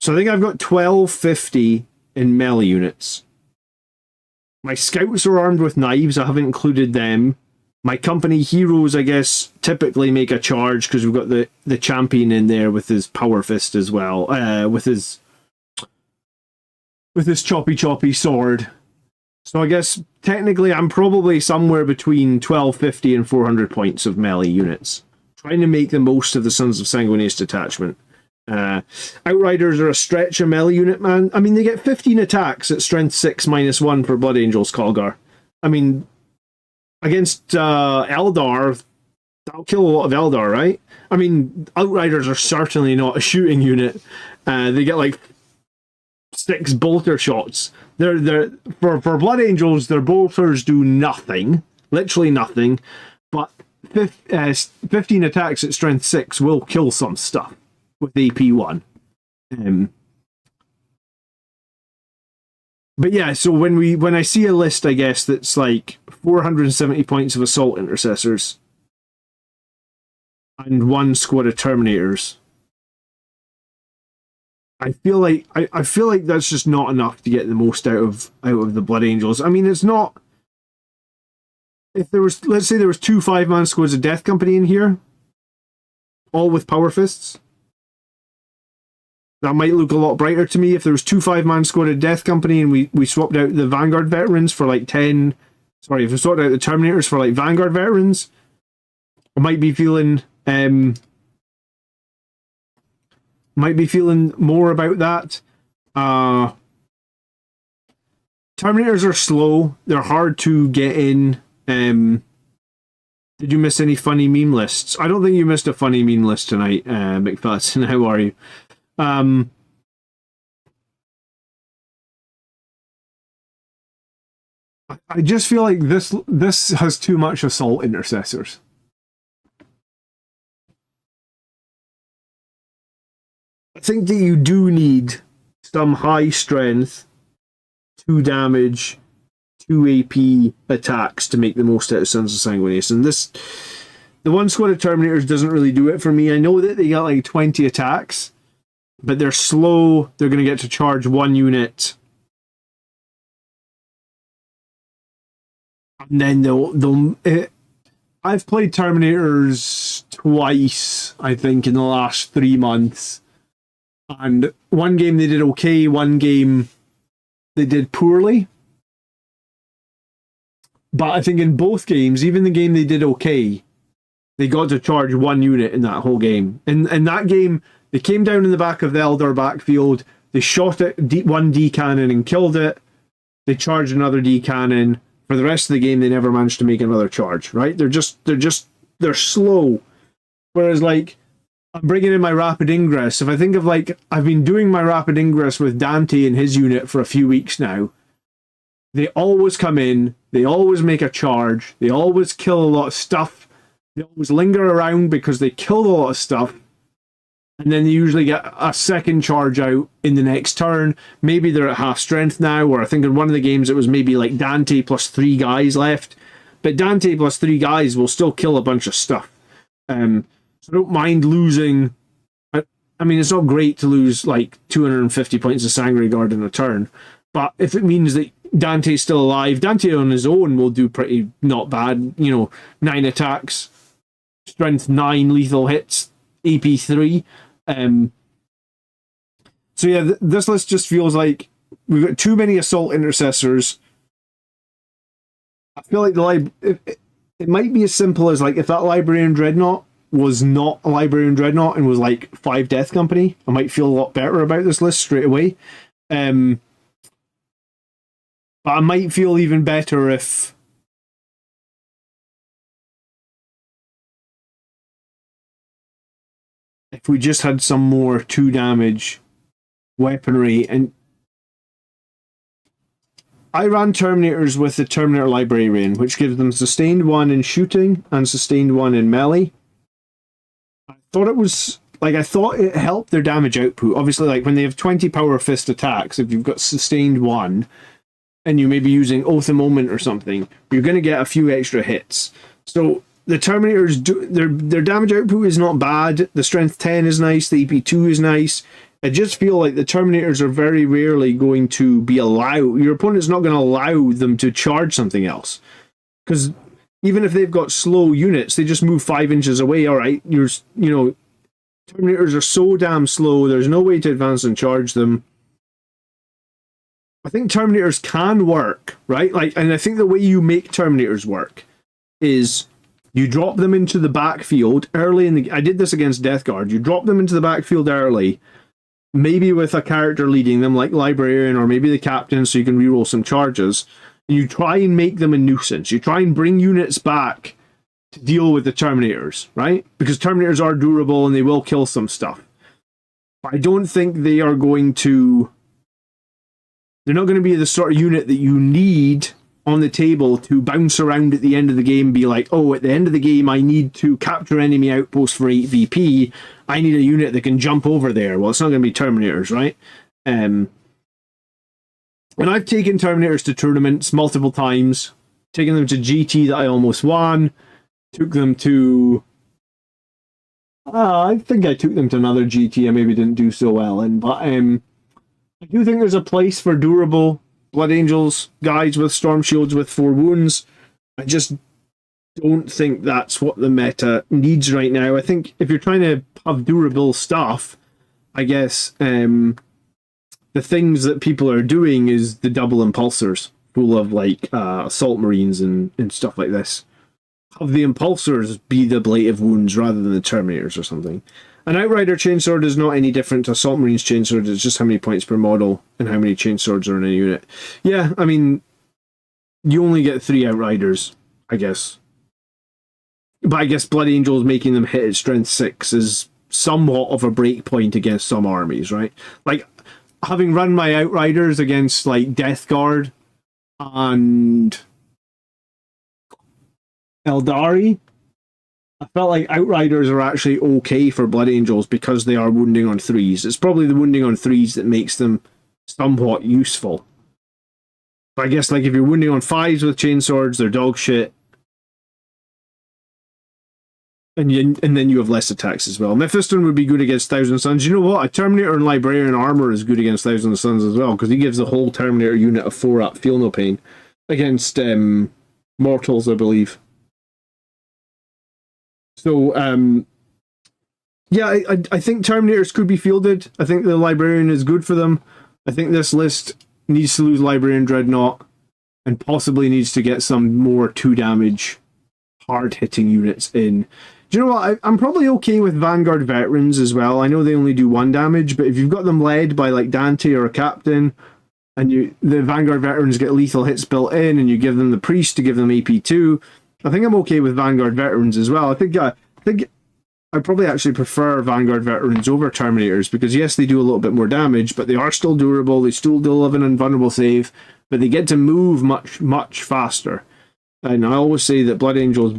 So I think I've got 1250 in melee units. My scouts are armed with knives. I haven't included them. My company heroes, I guess, typically make a charge because we've got the champion in there with his power fist as well, with his choppy sword. So I guess technically I'm probably somewhere between 1250 and 400 points of melee units, trying to make the most of the Sons of Sanguinius detachment. Outriders are a stretch a melee unit, man. I mean, they get 15 attacks at strength 6 -1 for Blood Angels Khulgar. I mean, against Eldar, that'll kill a lot of Eldar, right? I mean, Outriders are certainly not a shooting unit. They get like 6 bolter shots. They're for Blood Angels, their bolters do nothing, literally nothing. But 15 attacks at strength 6 will kill some stuff with AP1. But yeah, so when I see a list, I guess, that's like 470 points of Assault Intercessors and 1 squad of Terminators, I feel like that's just not enough to get the most out of the Blood Angels. I mean, it's not. If there was, let's say there was 2 5-man squads of Death Company in here, all with power fists, that might look a lot brighter to me. If there was 2 5-man squad of Death Company and we swapped out the Vanguard veterans for like 10... Sorry, if we swapped out the Terminators for like Vanguard veterans, I might be feeling... more about that. Terminators are slow. They're hard to get in. Did you miss any funny meme lists? I don't think you missed a funny meme list tonight, McFadden. How are you? I just feel like this has too much Assault Intercessors. I think that you do need some high strength, 2 damage, 2 AP attacks to make the most out of Sons of Sanguinius. And the 1 squad of Terminators doesn't really do it for me. I know that they got like 20 attacks, but they're slow. They're going to get to charge 1 unit. And then I've played Terminators twice, I think, in the last 3 months. And one game they did okay, one game they did poorly. But I think in both games, even the game they did okay, they got to charge 1 unit in that whole game. In that game, They came down in the back of the Eldar backfield. They shot at one D cannon and killed it. They charged another D cannon. For the rest of the game, they never managed to make another charge. Right? They're slow. Whereas like, I'm bringing in my rapid ingress. If I think of like, I've been doing my rapid ingress with Dante and his unit for a few weeks now. They always come in. They always make a charge. They always kill a lot of stuff. They always linger around because they killed a lot of stuff. And then they usually get a second charge out in the next turn. Maybe they're at half strength now, or I think in one of the games it was maybe like Dante plus 3 guys left. But Dante plus 3 guys will still kill a bunch of stuff. So I don't mind losing. I mean, it's not great to lose like 250 points of Sanguinary Guard in a turn. But if it means that Dante's still alive, Dante on his own will do pretty not bad. 9 attacks, strength 9, lethal hits, AP 3. So yeah, this list just feels like we've got too many assault intercessors. I feel like it might be as simple as like if that Librarian Dreadnought was not a Librarian Dreadnought and was like 5 Death Company, I might feel a lot better about this list straight away. But I might feel even better if we just had some more 2 damage weaponry. And I ran Terminators with the Terminator Librarian, which gives them sustained 1 in shooting and sustained 1 in melee. I thought it helped their damage output. Obviously, like when they have 20 Power Fist attacks, if you've got sustained 1 and you may be using Oath of Moment or something, you're going to get a few extra hits. So the Terminators, their damage output is not bad. The Strength 10 is nice. The EP 2 is nice. I just feel like the Terminators are very rarely going to be allowed. Your opponent's not going to allow them to charge something else. Because even if they've got slow units, they just move 5 inches away. All right, Terminators are so damn slow. There's no way to advance and charge them. I think Terminators can work, right? And I think the way you make Terminators work is you drop them into the backfield early in the. I did this against Death Guard. You drop them into the backfield early, maybe with a character leading them, like Librarian or maybe the Captain, so you can reroll some charges. And you try and make them a nuisance. You try and bring units back to deal with the Terminators, right? Because Terminators are durable and they will kill some stuff. But I don't think they are going to. They're not going to be the sort of unit that you need on the table to bounce around at the end of the game and be like, oh, at the end of the game, I need to capture enemy outpost for 8 VP. I need a unit that can jump over there. Well, it's not going to be Terminators, right? And I've taken Terminators to tournaments multiple times, taken them to GT that I almost won, took them to... I think I took them to another GT I maybe didn't do so well in, but I do think there's a place for durable Blood Angels guys with Storm Shields with 4 wounds. I just don't think that's what the meta needs right now. I think if you're trying to have durable stuff, I guess the things that people are doing is the double impulsors, full of like assault marines and stuff like this. Have the impulsors be the ablative wounds rather than the Terminators or something. An Outrider Chainsword is not any different to Assault Marines Chainsword. It's just how many points per model and how many Chainswords are in a unit. Yeah, I mean, you only get 3 Outriders, I guess. But I guess Blood Angels making them hit at Strength 6 is somewhat of a break point against some armies, right? Like, having run my Outriders against, like, Death Guard and Eldari, I felt like Outriders are actually okay for Blood Angels because they are wounding on 3s. It's probably the wounding on 3s that makes them somewhat useful. But I guess like if you're wounding on 5s with Chainswords, they're dog shit. And then you have less attacks as well. Mephiston would be good against Thousand Suns. You know what? A Terminator and Librarian Armor is good against Thousand Suns as well, because he gives the whole Terminator unit a 4-up Feel No Pain against Mortals, I believe. So, yeah, I think Terminators could be fielded. I think the Librarian is good for them. I think this list needs to lose Librarian Dreadnought and possibly needs to get some more 2 damage, hard-hitting units in. Do you know what? I'm probably okay with Vanguard veterans as well. I know they only do 1 damage, but if you've got them led by like Dante or a captain, and the Vanguard veterans get lethal hits built in, and you give them the priest to give them AP2, I think I'm okay with Vanguard veterans as well. I think I probably actually prefer Vanguard veterans over Terminators because yes, they do a little bit more damage, but they are still durable. They still deliver an invulnerable save, but they get to move much faster. And I always say that Blood Angels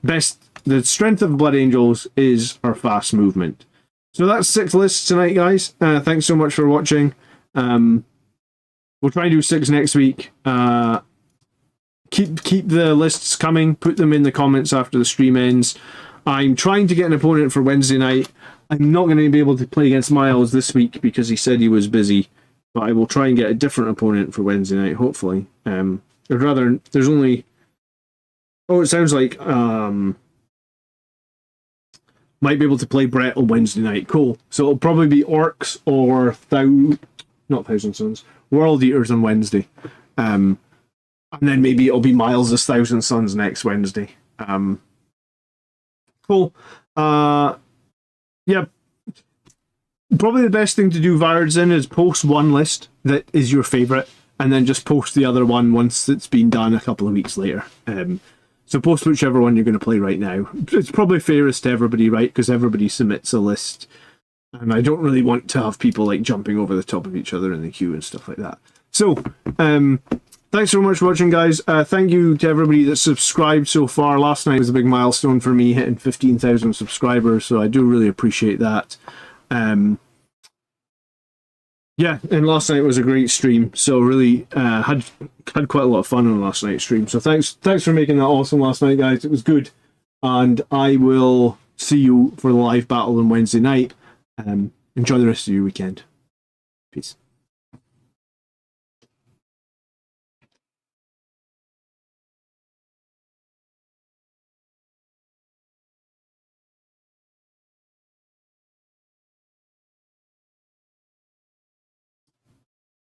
the strength of Blood Angels is our fast movement. So that's 6 lists tonight, guys. Thanks so much for watching. We'll try and do 6 next week. Keep the lists coming. Put them in the comments after the stream ends. I'm trying to get an opponent for Wednesday night. I'm not going to be able to play against Miles this week because he said he was busy. But I will try and get a different opponent for Wednesday night, hopefully. I'd rather... There's only... Oh, it sounds like... might be able to play Brett on Wednesday night. Cool. So it'll probably be Orcs or... Not Thousand Sons. World Eaters on Wednesday. And then maybe it'll be Miles' Thousand Sons next Wednesday. Cool. Yeah. Probably the best thing to do Vards in is post one list that is your favourite, and then just post the other one once it's been done a couple of weeks later. So post whichever one you're going to play right now. It's probably fairest to everybody, right? Because everybody submits a list. And I don't really want to have people like jumping over the top of each other in the queue and stuff like that. So, thanks so much for watching, guys. Thank you to everybody that subscribed so far. Last night was a big milestone for me, hitting 15,000 subscribers, so I do really appreciate that. Yeah, and last night was a great stream, so really had quite a lot of fun on last night's stream. So thanks for making that awesome last night, guys. It was good, and I will see you for the live battle on Wednesday night. Enjoy the rest of your weekend. Peace.